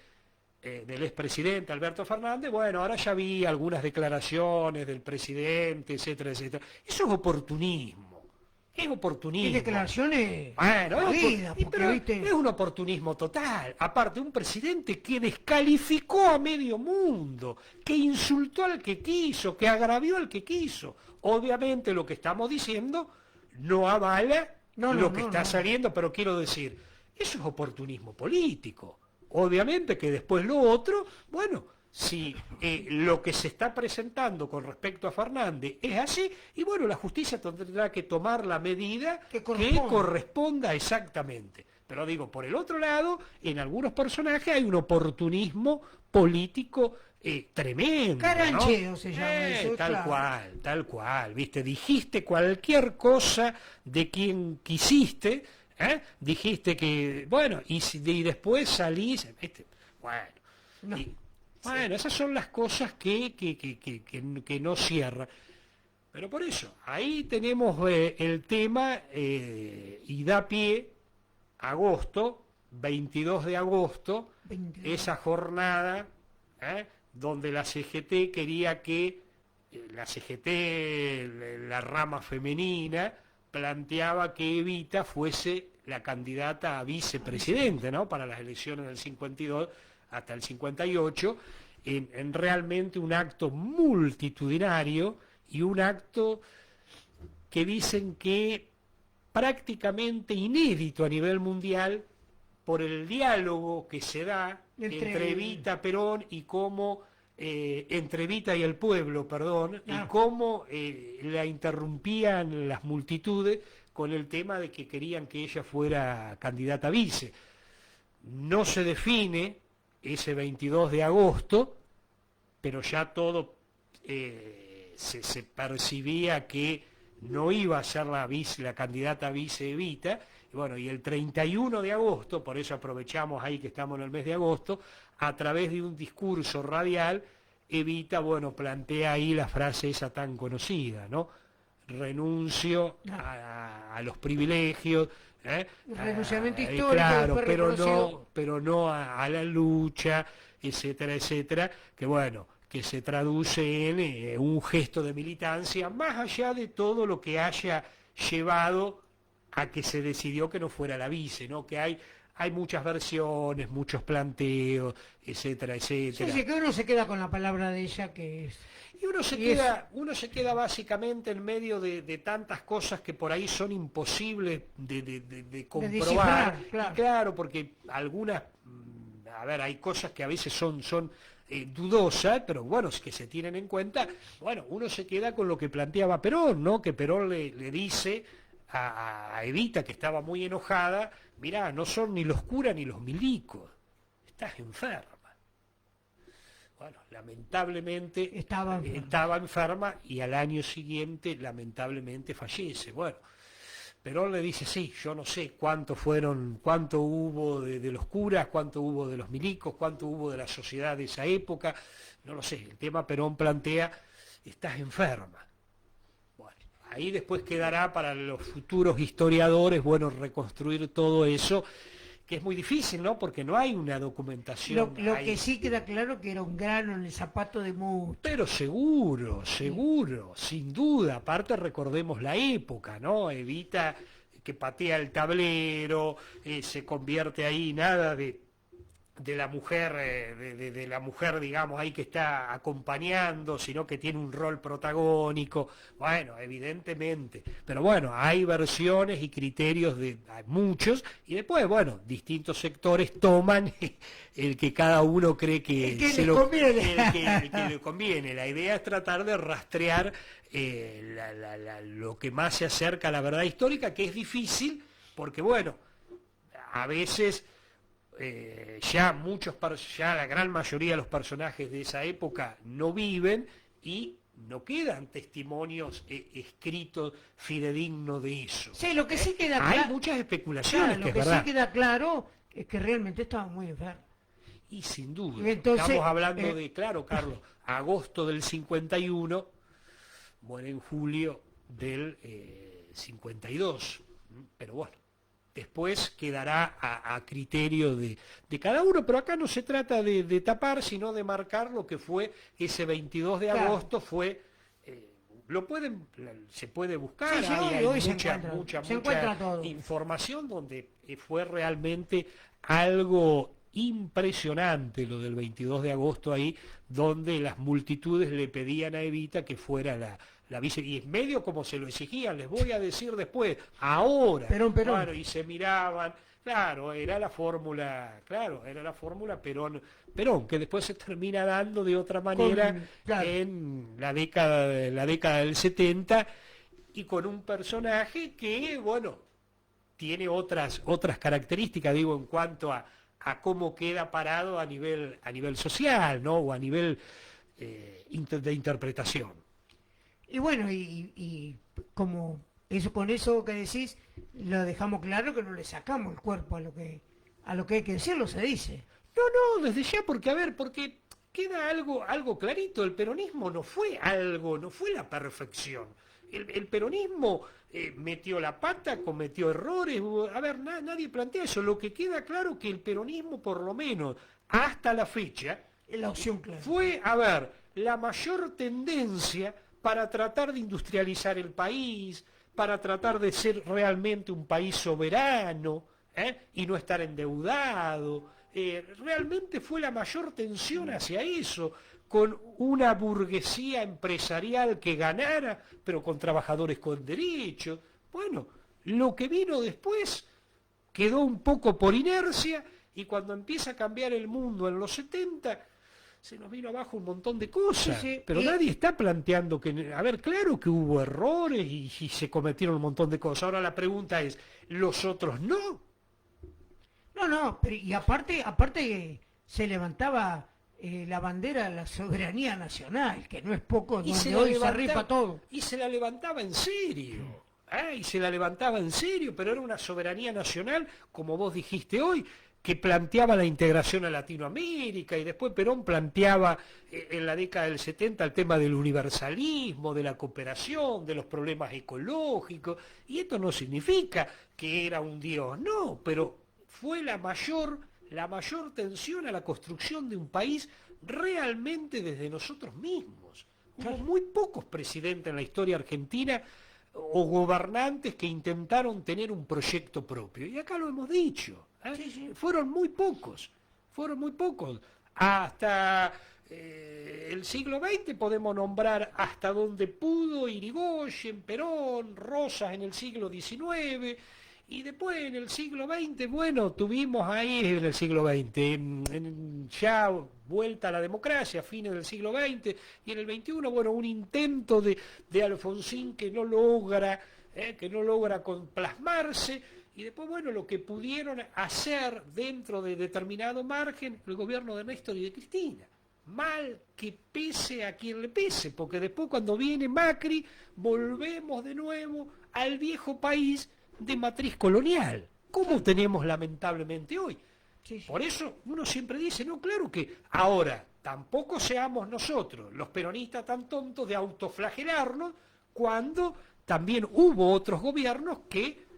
[SPEAKER 2] Alberto Fernández, bueno, ahora ya vi algunas declaraciones del presidente, etcétera, etcétera. Eso es oportunismo. Es oportunismo.
[SPEAKER 1] Y declaraciones
[SPEAKER 2] Bueno,
[SPEAKER 1] jodidas, porque,
[SPEAKER 2] pero
[SPEAKER 1] ¿viste?
[SPEAKER 2] es un oportunismo total. Aparte, un presidente que descalificó a medio mundo, que insultó al que quiso, que agravió al que quiso. Obviamente lo que estamos diciendo no avala lo que está saliendo, pero quiero decir, eso es oportunismo político. Obviamente que después lo otro, bueno, si lo que se está presentando con respecto a Fernández es así, y bueno, la justicia tendrá que tomar la medida que corresponda exactamente. Pero digo, por el otro lado, en algunos personajes hay un oportunismo político tremendo.
[SPEAKER 1] Carancheo,
[SPEAKER 2] ¿no?
[SPEAKER 1] se llama eso, claro.
[SPEAKER 2] Tal cual, ¿viste? Dijiste cualquier cosa de quien quisiste, dijiste que, bueno, y después salís, ¿viste? Bueno,
[SPEAKER 1] No.
[SPEAKER 2] bueno, esas son las cosas que no cierran. Pero por eso, ahí tenemos el tema y da pie, agosto, 22 de agosto,
[SPEAKER 1] 22.
[SPEAKER 2] esa jornada donde la CGT quería que, la CGT, la rama femenina, planteaba que Evita fuese la candidata a vicepresidente, ¿no? Para las elecciones del 52 hasta el 58, en realmente un acto multitudinario y un acto que dicen que prácticamente inédito a nivel mundial por el diálogo que se da entre Evita Perón y cómo entre Evita y el pueblo, perdón, y cómo la interrumpían las multitudes con el tema de que querían que ella fuera candidata a vice. No se define ese 22 de agosto, pero ya todo se percibía que no iba a ser la candidata a vice Evita, y bueno, y el 31 de agosto, por eso aprovechamos ahí que estamos en el mes de agosto, a través de un discurso radial, Evita, bueno, plantea ahí la frase esa tan conocida, ¿no? Renuncio a los privilegios,
[SPEAKER 1] renunciamiento histórico,
[SPEAKER 2] claro, pero no a la lucha, etcétera, etcétera, que bueno, que se traduce en un gesto de militancia, más allá de todo lo que haya llevado a que se decidió que no fuera la vice, ¿no? Que hay muchas versiones, muchos planteos, etcétera, etcétera.
[SPEAKER 1] Sí, que uno se queda con la palabra de ella que es...
[SPEAKER 2] Y uno se queda básicamente en medio de tantas cosas que por ahí son imposibles de comprobar.
[SPEAKER 1] Claro.
[SPEAKER 2] Y claro, porque algunas, a ver, hay cosas que a veces son dudosas, pero bueno, que se tienen en cuenta. Bueno, uno se queda con lo que planteaba Perón, ¿no? Que Perón le dice a Evita, que estaba muy enojada, mirá, no son ni los curas ni los milicos, estás enferma. Bueno, lamentablemente estaba enferma y al año siguiente lamentablemente fallece. Bueno, Perón le dice, sí, yo no sé cuánto hubo de los curas, cuánto hubo de los milicos, cuánto hubo de la sociedad de esa época, no lo sé. El tema Perón plantea, estás enferma. Bueno, ahí después quedará para los futuros historiadores, bueno, reconstruir todo eso, que es muy difícil, ¿no? Porque no hay una documentación.
[SPEAKER 1] Lo que sí queda claro que era un grano en el zapato de muchos.
[SPEAKER 2] Pero seguro, sin duda. Aparte recordemos la época, ¿no? Evita que patea el tablero, se convierte ahí, nada de la mujer, de la mujer, digamos, ahí que está acompañando, sino que tiene un rol protagónico. Bueno, evidentemente. Pero bueno, hay versiones y criterios hay muchos, y después, bueno, distintos sectores toman el que cada uno cree que le conviene. La idea es tratar de rastrear lo que más se acerca a la verdad histórica, que es difícil, porque bueno, a veces... ya la gran mayoría de los personajes de esa época no viven y no quedan testimonios escritos fidedignos de eso.
[SPEAKER 1] Sí, lo que sí queda claro...
[SPEAKER 2] Hay muchas especulaciones,
[SPEAKER 1] claro,
[SPEAKER 2] que es
[SPEAKER 1] verdad. Lo que sí queda claro es que realmente estaba muy enfermo.
[SPEAKER 2] Y sin duda.
[SPEAKER 1] Entonces,
[SPEAKER 2] estamos hablando de, claro, Carlos, agosto del 51, muere en julio del 52. Pero bueno. Después quedará a criterio de cada uno, pero acá no se trata de tapar, sino de marcar lo que fue ese 22 de agosto, fue, se puede buscar,
[SPEAKER 1] sí,
[SPEAKER 2] hay
[SPEAKER 1] hoy
[SPEAKER 2] mucha información donde fue realmente algo impresionante lo del 22 de agosto ahí, donde las multitudes le pedían a Evita que fuera la vice, y es medio como se lo exigían, les voy a decir después, ahora,
[SPEAKER 1] Perón.
[SPEAKER 2] Bueno, y se miraban, Claro, era la fórmula, claro, era la fórmula Perón, que después se termina dando de otra manera
[SPEAKER 1] Claro.
[SPEAKER 2] en la década del 70 y con un personaje que, bueno, tiene otras características, digo, en cuanto a cómo queda parado a nivel social, ¿no? O a nivel de interpretación.
[SPEAKER 1] Y bueno, y como eso con eso que decís, lo dejamos claro que no le sacamos el cuerpo a lo que hay que decirlo, se dice.
[SPEAKER 2] No, desde ya, porque queda algo clarito, el peronismo no fue no fue la perfección. El peronismo metió la pata, cometió errores, nadie plantea eso. Lo que queda claro que el peronismo, por lo menos hasta la fecha,
[SPEAKER 1] Es la opción clara.
[SPEAKER 2] fue, la mayor tendencia para tratar de industrializar el país, para tratar de ser realmente un país soberano, y no estar endeudado. Realmente fue la mayor tensión hacia eso, con una burguesía empresarial que ganara, pero con trabajadores con derechos. Bueno, lo que vino después quedó un poco por inercia y cuando empieza a cambiar el mundo en los 70 se nos vino abajo un montón de cosas,
[SPEAKER 1] Sí, sí,
[SPEAKER 2] pero nadie está planteando que, claro que hubo errores y se cometieron un montón de cosas. Ahora la pregunta es, ¿los otros no?
[SPEAKER 1] No, pero y aparte se levantaba la bandera de la soberanía nacional, que no es poco,
[SPEAKER 2] Y se
[SPEAKER 1] donde
[SPEAKER 2] la
[SPEAKER 1] hoy se
[SPEAKER 2] levantaba,
[SPEAKER 1] rifa todo.
[SPEAKER 2] y se la levantaba en serio. Y se la levantaba en serio, pero era una soberanía nacional, como vos dijiste hoy, que planteaba la integración a Latinoamérica, y después Perón planteaba en la década del 70 el tema del universalismo, de la cooperación, de los problemas ecológicos, y esto no significa que era un dios, no, pero fue la mayor tensión a la construcción de un país realmente desde nosotros mismos. Hubo muy pocos presidentes en la historia argentina o gobernantes que intentaron tener un proyecto propio. Y acá lo hemos dicho.
[SPEAKER 1] Sí, sí.
[SPEAKER 2] Fueron muy pocos. Hasta el siglo XX podemos nombrar hasta donde pudo Irigoyen, Perón, Rosas en el siglo XIX. Y después en el siglo XX, bueno, tuvimos ahí en el siglo XX, ya vuelta a la democracia, fines del siglo XX, y en el XXI, bueno, un intento de Alfonsín que no logra plasmarse, y después, bueno, lo que pudieron hacer dentro de determinado margen el gobierno de Néstor y de Cristina. Mal que pese a quien le pese, porque después cuando viene Macri, volvemos de nuevo al viejo país de matriz colonial, como tenemos lamentablemente hoy.
[SPEAKER 1] Sí, sí.
[SPEAKER 2] Por eso uno siempre dice, no, claro que ahora tampoco seamos nosotros, los peronistas, tan tontos de autoflagelarnos, cuando también hubo otros gobiernos que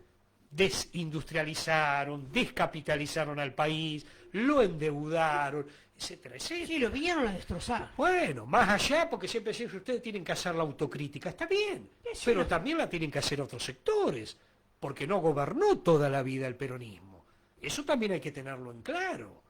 [SPEAKER 2] desindustrializaron, descapitalizaron al país, lo endeudaron, etcétera, etcétera.
[SPEAKER 1] Sí, lo vinieron a destrozar.
[SPEAKER 2] Bueno, más allá, porque siempre dicen que ustedes tienen que hacer la autocrítica, está bien,
[SPEAKER 1] Es
[SPEAKER 2] pero
[SPEAKER 1] una-
[SPEAKER 2] también la tienen que hacer otros sectores, porque no gobernó toda la vida el peronismo. Eso también hay que tenerlo en claro.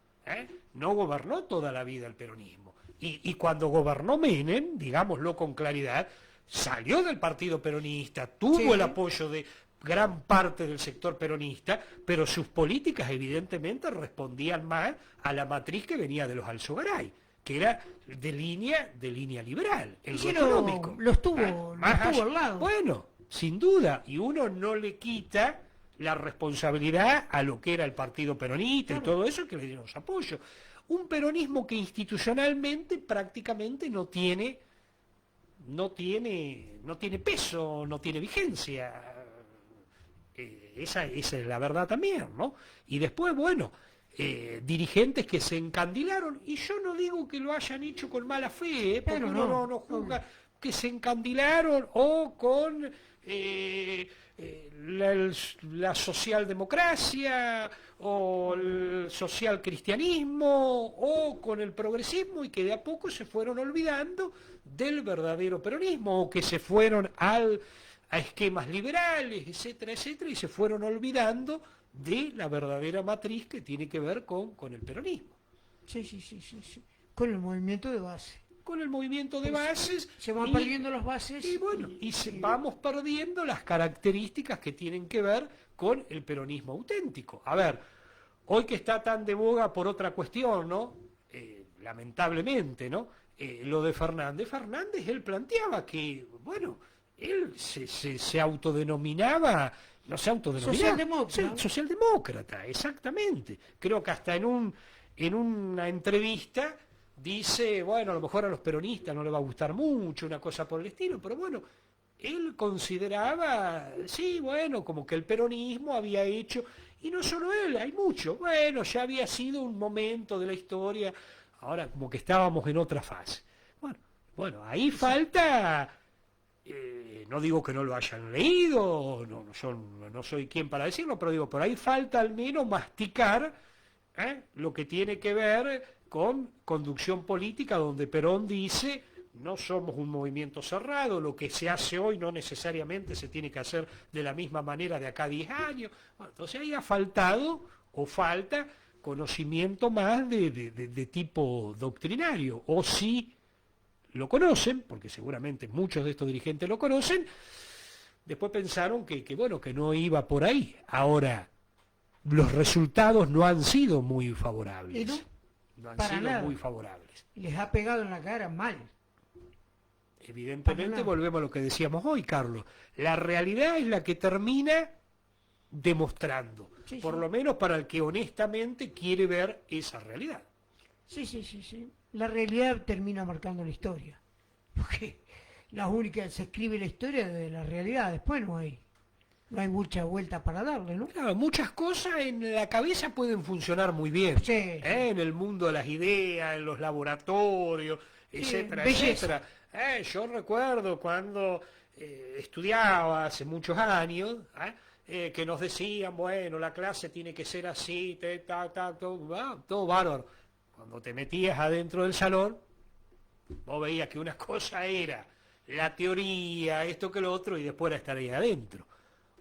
[SPEAKER 2] No gobernó toda la vida el peronismo. Y cuando gobernó Menem, digámoslo con claridad, salió del partido peronista, tuvo
[SPEAKER 1] Sí.
[SPEAKER 2] el apoyo de gran parte del sector peronista, pero sus políticas evidentemente respondían más a la matriz que venía de los Alzogaray, que era de línea liberal, en
[SPEAKER 1] Y
[SPEAKER 2] lo
[SPEAKER 1] sí,
[SPEAKER 2] económico.
[SPEAKER 1] lo estuvo al lado.
[SPEAKER 2] Bueno, sin duda, y uno no le quita la responsabilidad a lo que era el partido peronista y todo eso, que le dieron su apoyo. Un peronismo que institucionalmente prácticamente no tiene peso, no tiene vigencia. Esa es la verdad también, ¿no? Y después, bueno, dirigentes que se encandilaron, y yo no digo que lo hayan hecho con mala fe, porque
[SPEAKER 1] Pero
[SPEAKER 2] uno no juzga, que se encandilaron o con la socialdemocracia o el socialcristianismo o con el progresismo, y que de a poco se fueron olvidando del verdadero peronismo, o que se fueron a esquemas liberales, etcétera, etcétera, y se fueron olvidando de la verdadera matriz que tiene que ver con el peronismo.
[SPEAKER 1] Sí. Con el movimiento de base.
[SPEAKER 2] con el movimiento de bases.
[SPEAKER 1] Se van perdiendo las bases.
[SPEAKER 2] Y bueno, vamos perdiendo las características que tienen que ver con el peronismo auténtico. A ver, hoy que está tan de boga por otra cuestión, ¿no? Lamentablemente, ¿no? Lo de Fernández. Fernández, él planteaba que, bueno, él se autodenominaba, no se autodenominaba. Socialdemócrata, exactamente. Creo que hasta en una entrevista dice, bueno, a lo mejor a los peronistas no les va a gustar mucho, una cosa por el estilo, pero bueno, él consideraba, sí, bueno, como que el peronismo había hecho, y no solo él, hay mucho, bueno, ya había sido un momento de la historia, ahora como que estábamos en otra fase. Bueno, ahí falta, no digo que no lo hayan leído, yo no soy quien para decirlo, pero digo, por ahí falta al menos masticar lo que tiene que ver con conducción política, donde Perón dice, no somos un movimiento cerrado, lo que se hace hoy no necesariamente se tiene que hacer de la misma manera de acá a 10 años. Bueno, entonces ahí ha faltado o falta conocimiento más de tipo doctrinario, o si lo conocen, porque seguramente muchos de estos dirigentes lo conocen, después pensaron que no iba por ahí. Ahora, los resultados no han sido muy favorables. No han sido muy favorables.
[SPEAKER 1] Les ha pegado en la cara mal.
[SPEAKER 2] Evidentemente volvemos a lo que decíamos hoy, Carlos. La realidad es la que termina demostrando, por lo menos para el que honestamente quiere ver esa realidad.
[SPEAKER 1] Sí. La realidad termina marcando la historia. Porque se escribe la historia de la realidad, después no hay mucha vuelta para darle, ¿no?
[SPEAKER 2] Claro, muchas cosas en la cabeza pueden funcionar muy bien. En el mundo de las ideas, en los laboratorios, etcétera, etcétera. Yo recuerdo cuando estudiaba hace muchos años, que nos decían, bueno, la clase tiene que ser así, todo bárbaro. Cuando te metías adentro del salón, vos veías que una cosa era la teoría, esto que lo otro, y después era estar ahí adentro.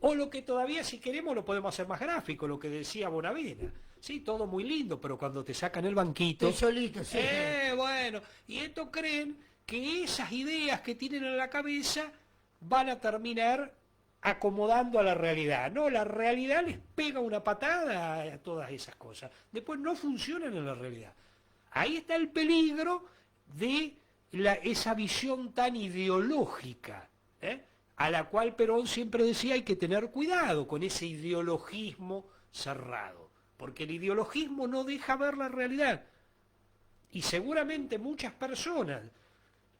[SPEAKER 2] O lo que todavía, si queremos, lo podemos hacer más gráfico, lo que decía Bonavena. Sí, todo muy lindo, pero cuando te sacan el banquito...
[SPEAKER 1] Estoy solito, sí.
[SPEAKER 2] Bueno, y estos creen que esas ideas que tienen en la cabeza van a terminar acomodando a la realidad. No, la realidad les pega una patada a todas esas cosas. Después no funcionan en la realidad. Ahí está el peligro de esa visión tan ideológica, a la cual Perón siempre decía hay que tener cuidado con ese ideologismo cerrado, porque el ideologismo no deja ver la realidad. Y seguramente muchas personas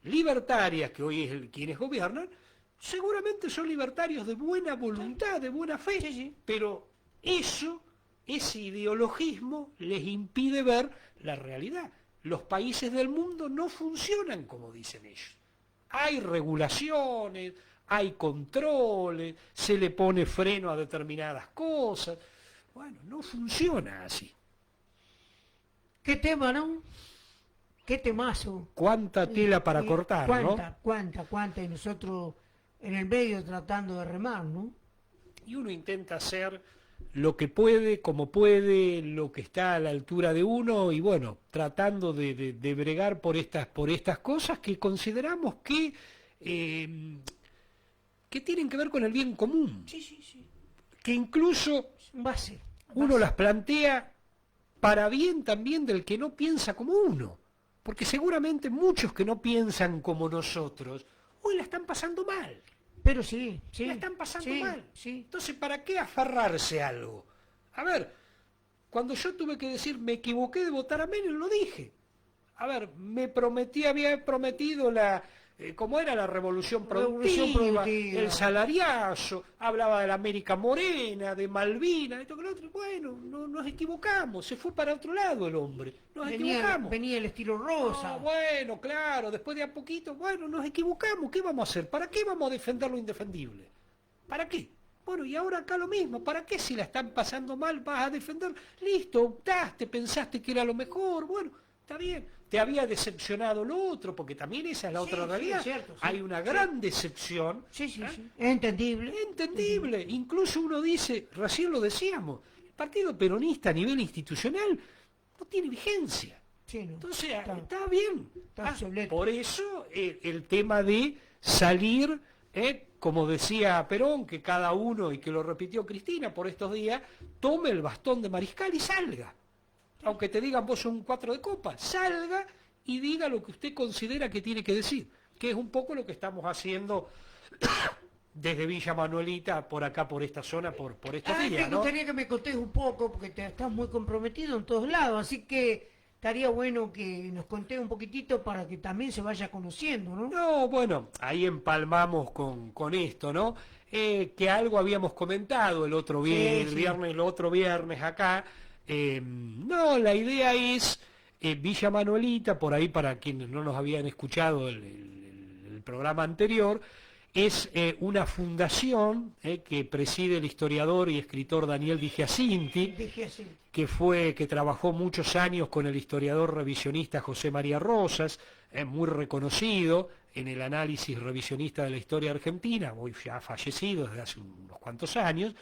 [SPEAKER 2] libertarias, que hoy es quienes gobiernan, seguramente son libertarios de buena voluntad, de buena fe, pero ese ideologismo les impide ver la realidad. Los países del mundo no funcionan como dicen ellos. Hay regulaciones, hay controles, se le pone freno a determinadas cosas. Bueno, no funciona así.
[SPEAKER 1] ¿Qué tema, no? ¿Qué temazo?
[SPEAKER 2] ¿Cuánta tela para cortar, no?
[SPEAKER 1] ¿Cuánta? Y nosotros en el medio tratando de remar, ¿no?
[SPEAKER 2] Y uno intenta hacer lo que puede, como puede, lo que está a la altura de uno, y bueno, tratando de bregar por estas cosas que consideramos que tienen que ver con el bien común.
[SPEAKER 1] Sí.
[SPEAKER 2] Que incluso
[SPEAKER 1] base.
[SPEAKER 2] Uno las plantea para bien también del que no piensa como uno. Porque seguramente muchos que no piensan como nosotros, hoy la están pasando mal.
[SPEAKER 1] Pero sí.
[SPEAKER 2] La están pasando mal.
[SPEAKER 1] Sí.
[SPEAKER 2] Entonces, ¿para qué aferrarse a algo? A ver, cuando yo tuve que decir, me equivoqué de votar a Menem, lo dije. A ver, había prometido ¿cómo era la revolución productiva, el salariazo, hablaba de la América Morena, de Malvinas, esto que lo otro. Bueno, no nos equivocamos, se fue para otro lado el hombre, equivocamos.
[SPEAKER 1] Venía el estilo rosa.
[SPEAKER 2] Bueno, claro, después de a poquito, bueno, nos equivocamos, ¿qué vamos a hacer? ¿Para qué vamos a defender lo indefendible? ¿Para qué? Bueno, y ahora acá lo mismo, ¿para qué si la están pasando mal vas a defender? Listo, optaste, pensaste que era lo mejor, bueno, está bien. Te había decepcionado lo otro, porque también esa es la otra realidad.
[SPEAKER 1] Es cierto,
[SPEAKER 2] hay una gran decepción.
[SPEAKER 1] Sí. Es entendible.
[SPEAKER 2] Entendible. Incluso uno dice, recién lo decíamos, el Partido Peronista a nivel institucional no tiene vigencia.
[SPEAKER 1] Sí, no.
[SPEAKER 2] Entonces,
[SPEAKER 1] Está-
[SPEAKER 2] está bien.
[SPEAKER 1] está obsoleto.
[SPEAKER 2] Por eso el tema de salir, como decía Perón, que cada uno, y que lo repitió Cristina por estos días, tome el bastón de mariscal y salga. Aunque te digan vos sos un 4 de copa, salga y diga lo que usted considera que tiene que decir, que es un poco lo que estamos haciendo desde Villa Manuelita, por acá, por esta zona, por estos
[SPEAKER 1] Me
[SPEAKER 2] días, ¿no?
[SPEAKER 1] gustaría que me contés un poco, porque te estás muy comprometido en todos lados, así que estaría bueno que nos contés un poquitito para que también se vaya conociendo, ¿no?
[SPEAKER 2] No, bueno, ahí empalmamos con esto, ¿no? Que algo habíamos comentado el otro
[SPEAKER 1] Sí, sí.
[SPEAKER 2] el otro viernes acá. No, la idea es Villa Manuelita, por ahí para quienes no nos habían escuchado el programa anterior, es una fundación que preside el historiador y escritor Daniel Di Giacinti,
[SPEAKER 1] Dije así.
[SPEAKER 2] que trabajó muchos años con el historiador revisionista José María Rosas, muy reconocido en el análisis revisionista de la historia argentina, hoy ya fallecido desde hace unos cuantos años,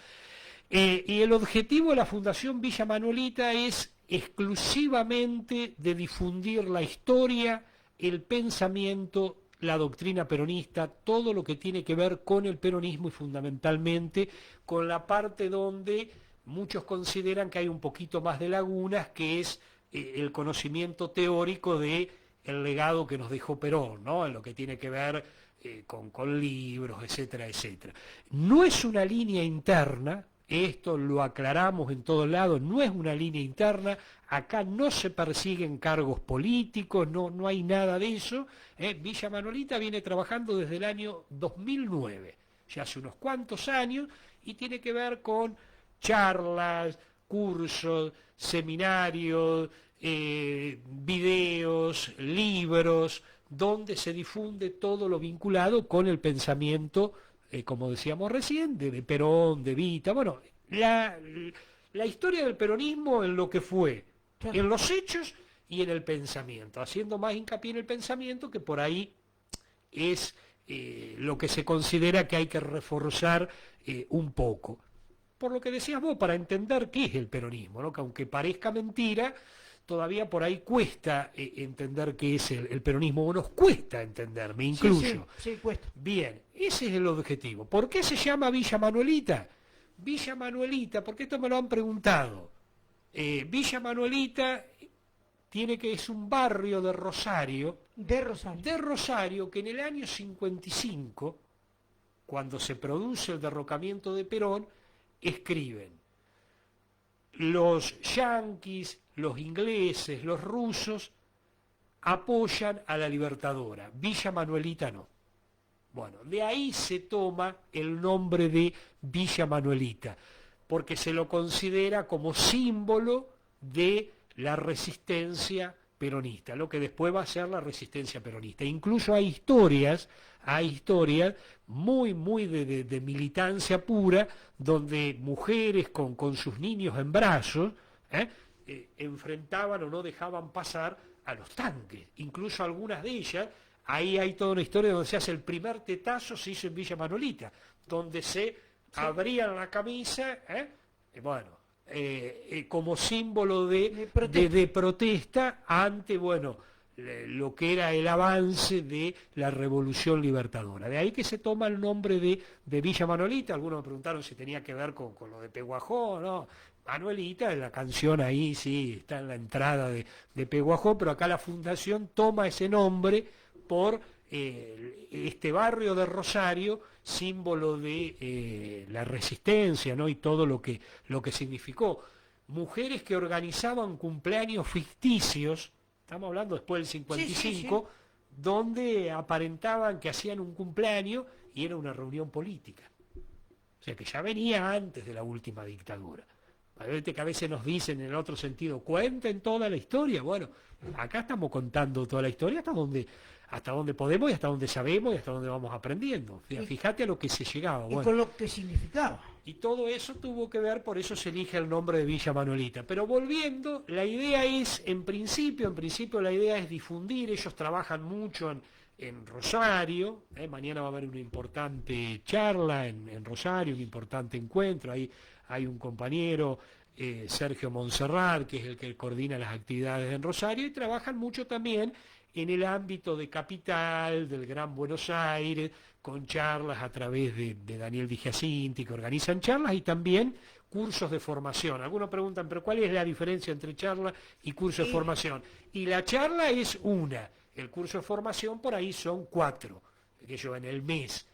[SPEAKER 2] y el objetivo de la Fundación Villa Manuelita es exclusivamente de difundir la historia, el pensamiento, la doctrina peronista, todo lo que tiene que ver con el peronismo y fundamentalmente con la parte donde muchos consideran que hay un poquito más de lagunas, que es el conocimiento teórico de el legado que nos dejó Perón, ¿no? En lo que tiene que ver con libros, etcétera, etcétera. No es una línea interna, esto lo aclaramos en todos lados, no es una línea interna, acá no se persiguen cargos políticos, no hay nada de eso. Villa Manuelita viene trabajando desde el año 2009, ya hace unos cuantos años, y tiene que ver con charlas, cursos, seminarios, videos, libros, donde se difunde todo lo vinculado con el pensamiento, como decíamos recién, de Perón, de Evita. Bueno, la historia del peronismo en lo que fue, en los hechos y en el pensamiento, haciendo más hincapié en el pensamiento, que por ahí es lo que se considera que hay que reforzar un poco. Por lo que decías vos, para entender qué es el peronismo, ¿no? Que aunque parezca mentira, todavía por ahí cuesta entender qué es el peronismo, o nos cuesta entender, me incluyo.
[SPEAKER 1] Sí, cuesta.
[SPEAKER 2] Bien, ese es el objetivo. ¿Por qué se llama Villa Manuelita? Villa Manuelita, porque esto me lo han preguntado. Villa Manuelita es un barrio de Rosario,
[SPEAKER 1] De Rosario.
[SPEAKER 2] que en el año 55, cuando se produce el derrocamiento de Perón, escriben: los yanquis, los ingleses, los rusos apoyan a la Libertadora, Villa Manuelita no. Bueno, de ahí se toma el nombre de Villa Manuelita, porque se lo considera como símbolo de la resistencia peronista, lo que después va a ser la resistencia peronista. Incluso hay historias muy de militancia pura, donde mujeres con sus niños en brazos enfrentaban o no dejaban pasar a los tanques. Incluso algunas de ellas, ahí hay toda una historia donde se hace el primer tetazo, se hizo en Villa Manuelita, donde se abrían la camisa, como símbolo de protesta ante, lo que era el avance de la revolución libertadora. De ahí que se toma el nombre de Villa Manuelita. Algunos me preguntaron si tenía que ver con lo de Peguajó, ¿no? Manuelita, la canción ahí sí está en la entrada de Peguajó, pero acá la fundación toma ese nombre por este barrio de Rosario, símbolo de la resistencia, ¿no? Y todo lo que significó. Mujeres que organizaban cumpleaños ficticios, estamos hablando después del 55, donde aparentaban que hacían un cumpleaños y era una reunión política. O sea que ya venía antes de la última dictadura. Que a veces nos dicen en el otro sentido, cuenten toda la historia. Bueno, acá estamos contando toda la historia hasta donde podemos y hasta donde sabemos y hasta donde vamos aprendiendo. Fíjate a lo que se llegaba.
[SPEAKER 1] Y con lo que significaba.
[SPEAKER 2] Y todo eso tuvo que ver, por eso se elige el nombre de Villa Manuelita. Pero volviendo, la idea es, en principio la idea es difundir. Ellos trabajan mucho en Rosario, mañana va a haber una importante charla en Rosario, un importante encuentro. Ahí hay un compañero Sergio Monserrat, que es el que coordina las actividades en Rosario, y trabajan mucho también en el ámbito de Capital, del Gran Buenos Aires, con charlas a través de Daniel Di Giacinti, que organizan charlas, y también cursos de formación. Algunos preguntan, ¿pero cuál es la diferencia entre charla y curso de formación? Y la charla es una, el curso de formación por ahí son 4, que yo en el mes.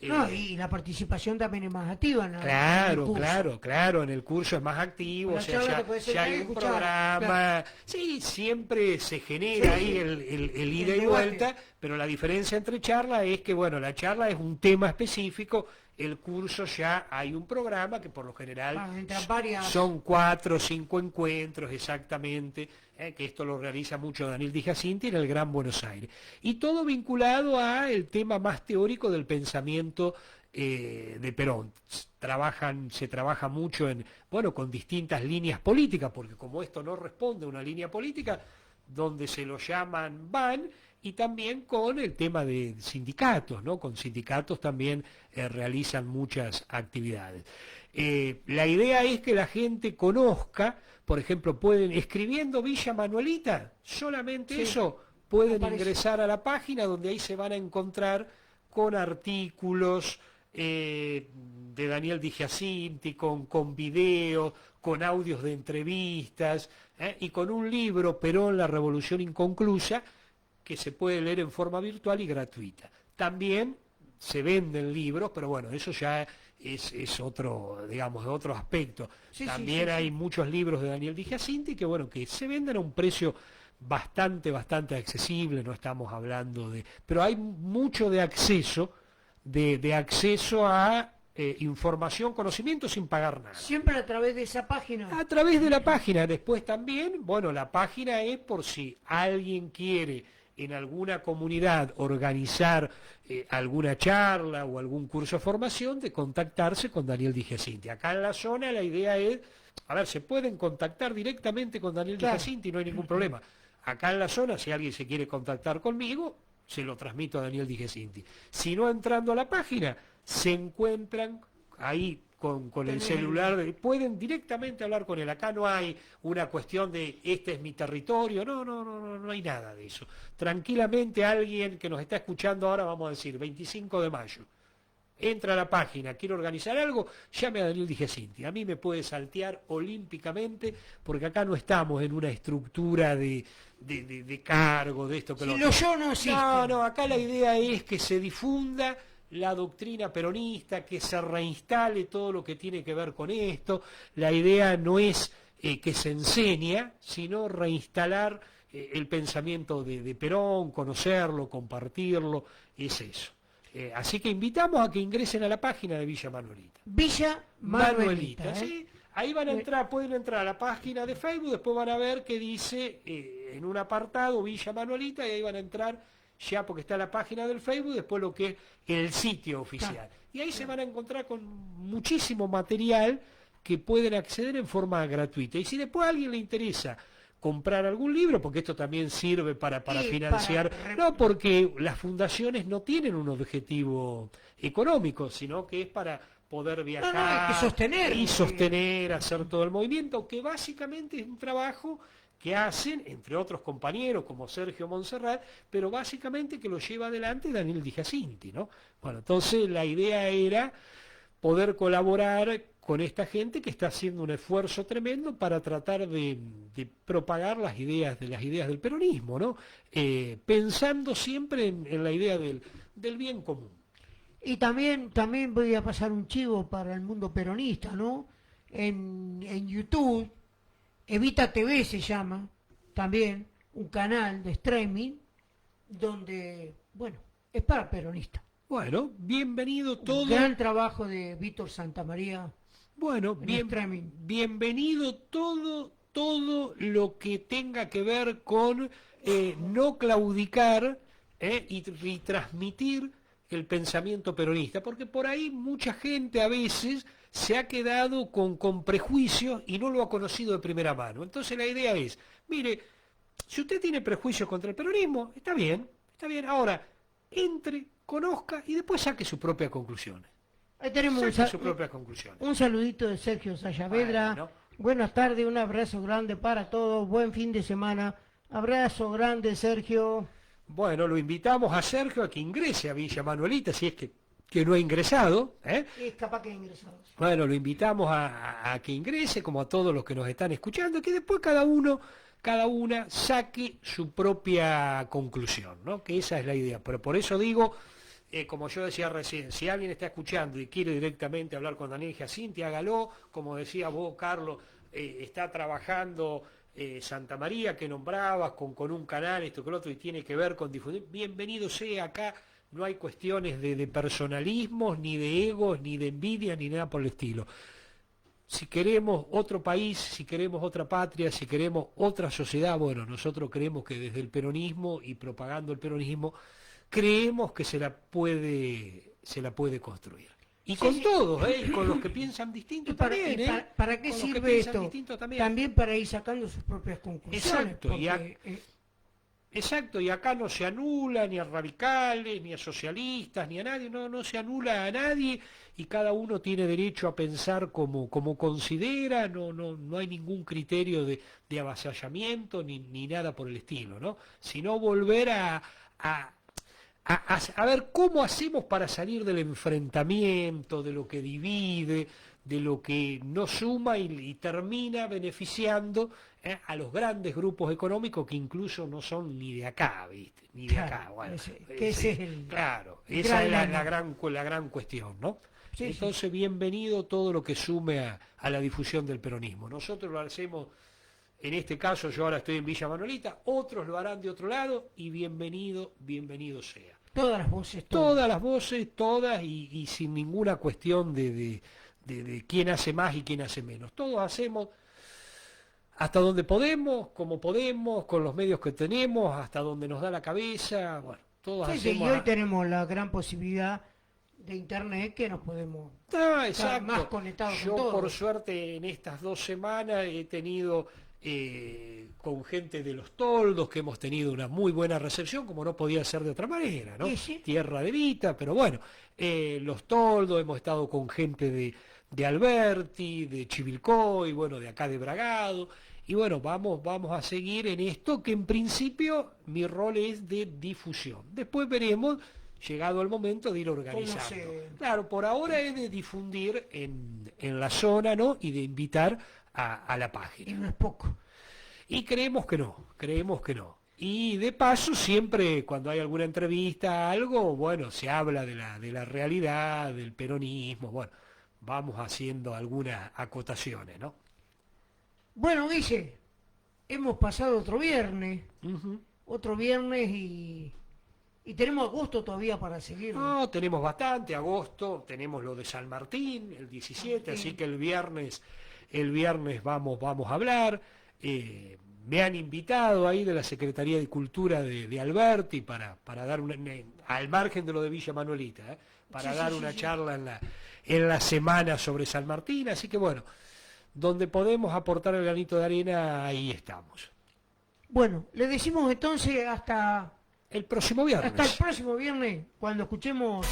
[SPEAKER 1] No, y la participación también es más activa, ¿no?
[SPEAKER 2] Claro, claro, en el curso es más activo, o sea, ya hay un programa, claro. Sí, siempre se genera ahí el ida y vuelta, pero la diferencia entre charla es que, bueno, la charla es un tema específico, el curso ya hay un programa que por lo general son 4 o 5 encuentros exactamente, que esto lo realiza mucho Daniel Di Giacinti en el Gran Buenos Aires. Y todo vinculado al tema más teórico del pensamiento de Perón. Se trabaja mucho con distintas líneas políticas, porque como esto no responde a una línea política, donde se lo llaman van, y también con el tema de sindicatos, ¿no? Con sindicatos también realizan muchas actividades. La idea es que la gente conozca, por ejemplo, escribiendo Villa Manuelita, solamente eso, pueden ingresar a la página donde ahí se van a encontrar con artículos de Daniel Di Giacinti, con videos, con audios de entrevistas, y con un libro, Perón, la Revolución Inconclusa, que se puede leer en forma virtual y gratuita. También se venden libros, pero bueno, eso ya es otro, digamos, otro aspecto. También hay muchos libros de Daniel Di Giacinti que se venden a un precio bastante accesible, no estamos hablando pero hay mucho de acceso, de acceso a información, conocimiento sin pagar nada.
[SPEAKER 1] Siempre a través de esa página.
[SPEAKER 2] A través de la página. Después también, la página es por si alguien quiere en alguna comunidad organizar alguna charla o algún curso de formación, de contactarse con Daniel Di Giacinti. Acá en la zona la idea es, se pueden contactar directamente con Daniel Di Giacinti, no hay ningún problema. Acá en la zona, si alguien se quiere contactar conmigo, se lo transmito a Daniel Di Giacinti. Si no, entrando a la página, se encuentran ahí con el celular, pueden directamente hablar con él. Acá no hay una cuestión de este es mi territorio, no hay nada de eso. Tranquilamente alguien que nos está escuchando ahora, vamos a decir, 25 de mayo, entra a la página, quiere organizar algo, llame a Daniel Di Giacinti. A mí me puede saltear olímpicamente, porque acá no estamos en una estructura de cargo, de esto que lo otro.
[SPEAKER 1] Yo no existe.
[SPEAKER 2] No, acá la idea es que se difunda la doctrina peronista, que se reinstale todo lo que tiene que ver con esto. La idea no es que se enseña, sino reinstalar el pensamiento de Perón, conocerlo, compartirlo, es eso. Así que invitamos a que ingresen a la página de Villa Manuelita.
[SPEAKER 1] Villa Manuelita,
[SPEAKER 2] ¿sí? Ahí van a entrar, pueden entrar a la página de Facebook, después van a ver que dice en un apartado Villa Manuelita, y ahí van a entrar ya porque está la página del Facebook, después lo que es el sitio oficial. Y ahí se van a encontrar con muchísimo material que pueden acceder en forma gratuita. Y si después a alguien le interesa comprar algún libro, porque esto también sirve para financiar, no porque las fundaciones no tienen un objetivo económico, sino que es para poder viajar y sostener, hacer todo el movimiento, que básicamente es un trabajo que hacen, entre otros compañeros como Sergio Monserrat, pero básicamente que lo lleva adelante Daniel Di Giacinti, ¿no? Bueno, entonces la idea era poder colaborar con esta gente que está haciendo un esfuerzo tremendo para tratar de propagar las ideas del peronismo, ¿no? Pensando siempre en la idea del bien común.
[SPEAKER 1] Y también voy a pasar un chivo para el mundo peronista, ¿no? En YouTube, Evita TV se llama, también un canal de streaming, donde, es para peronistas.
[SPEAKER 2] Bueno, bienvenido todo.
[SPEAKER 1] Un gran trabajo de Víctor Santamaría.
[SPEAKER 2] Bueno, bienvenido todo lo que tenga que ver con no claudicar y transmitir el pensamiento peronista, porque por ahí mucha gente a veces se ha quedado con prejuicios y no lo ha conocido de primera mano. Entonces la idea es, mire, si usted tiene prejuicios contra el peronismo, está bien, ahora entre, conozca y después saque sus propias conclusiones.
[SPEAKER 1] Ahí tenemos un saludito de Sergio Sayavedra. Buenas tardes, un abrazo grande para todos, buen fin de semana. Abrazo grande, Sergio.
[SPEAKER 2] Bueno, lo invitamos a Sergio a que ingrese a Villa Manuelita, si es que no ha ingresado, ¿eh?
[SPEAKER 1] Es capaz que ha ingresado.
[SPEAKER 2] Bueno, lo invitamos a que ingrese, como a todos los que nos están escuchando, que después cada una saque su propia conclusión, ¿no? Que esa es la idea. Pero por eso digo, como yo decía recién, si alguien está escuchando y quiere directamente hablar con Daniel Giacinti, hágalo. Como decía vos, Carlos, está trabajando Santa María, que nombrabas, con un canal, esto que lo otro, y tiene que ver con difundir. Bienvenido sea acá. No hay cuestiones de personalismos, ni de egos, ni de envidia, ni nada por el estilo. Si queremos otro país, si queremos otra patria, si queremos otra sociedad, bueno, nosotros creemos que desde el peronismo y propagando el peronismo, creemos que se la puede construir. Y con todos, y con los que piensan distinto también.
[SPEAKER 1] ¿Para qué sirve esto? También para ir sacando sus propias conclusiones.
[SPEAKER 2] Exacto, porque, exacto, y acá no se anula ni a radicales, ni a socialistas, ni a nadie, no se anula a nadie, y cada uno tiene derecho a pensar como considera, no hay ningún criterio de avasallamiento ni nada por el estilo, ¿no? Sino volver a ver cómo hacemos para salir del enfrentamiento, de lo que divide, de lo que no suma y termina beneficiando a los grandes grupos económicos que incluso no son ni de acá, ¿viste? Ni de acá. Bueno, claro, esa es la gran cuestión, ¿no? Sí, entonces, sí. Bienvenido todo lo que sume a la difusión del peronismo. Nosotros lo hacemos, en este caso yo ahora estoy en Villa Manuelita, otros lo harán de otro lado, y bienvenido sea.
[SPEAKER 1] Todas las voces.
[SPEAKER 2] Todas las voces, todas, y sin ninguna cuestión de quién hace más y quién hace menos. Todos hacemos hasta donde podemos, como podemos, con los medios que tenemos, hasta donde nos da la cabeza. Bueno, todos hacemos.
[SPEAKER 1] Y hoy tenemos la gran posibilidad de internet que nos podemos estar más conectados con todos.
[SPEAKER 2] Yo, por suerte, en estas 2 semanas he tenido con gente de Los Toldos, que hemos tenido una muy buena recepción, como no podía ser de otra manera, ¿no?
[SPEAKER 1] Sí.
[SPEAKER 2] Tierra de Vita, pero bueno, Los Toldos, hemos estado con gente de Alberti, de Chivilcoy, bueno, de acá de Bragado, y bueno, vamos a seguir en esto, que en principio mi rol es de difusión. Después veremos, llegado el momento, de ir organizando. Claro, por ahora es de difundir en la zona, ¿no? Y de invitar a la página.
[SPEAKER 1] Y no es poco.
[SPEAKER 2] Y creemos que no. Y de paso, siempre cuando hay alguna entrevista, algo, bueno, se habla de la realidad, del peronismo, bueno, vamos haciendo algunas acotaciones, ¿no?
[SPEAKER 1] Bueno, Guille, hemos pasado otro viernes, y tenemos agosto todavía para seguir.
[SPEAKER 2] No, tenemos bastante, agosto, tenemos lo de San Martín, el 17, así que el viernes vamos a hablar. Me han invitado ahí de la Secretaría de Cultura de Alberti para dar al margen de lo de Villa Manuelita, para dar una charla en la semana sobre San Martín, así que bueno, donde podemos aportar el granito de arena, ahí estamos.
[SPEAKER 1] Bueno, le decimos entonces hasta
[SPEAKER 2] el próximo viernes.
[SPEAKER 1] Hasta el próximo viernes, cuando escuchemos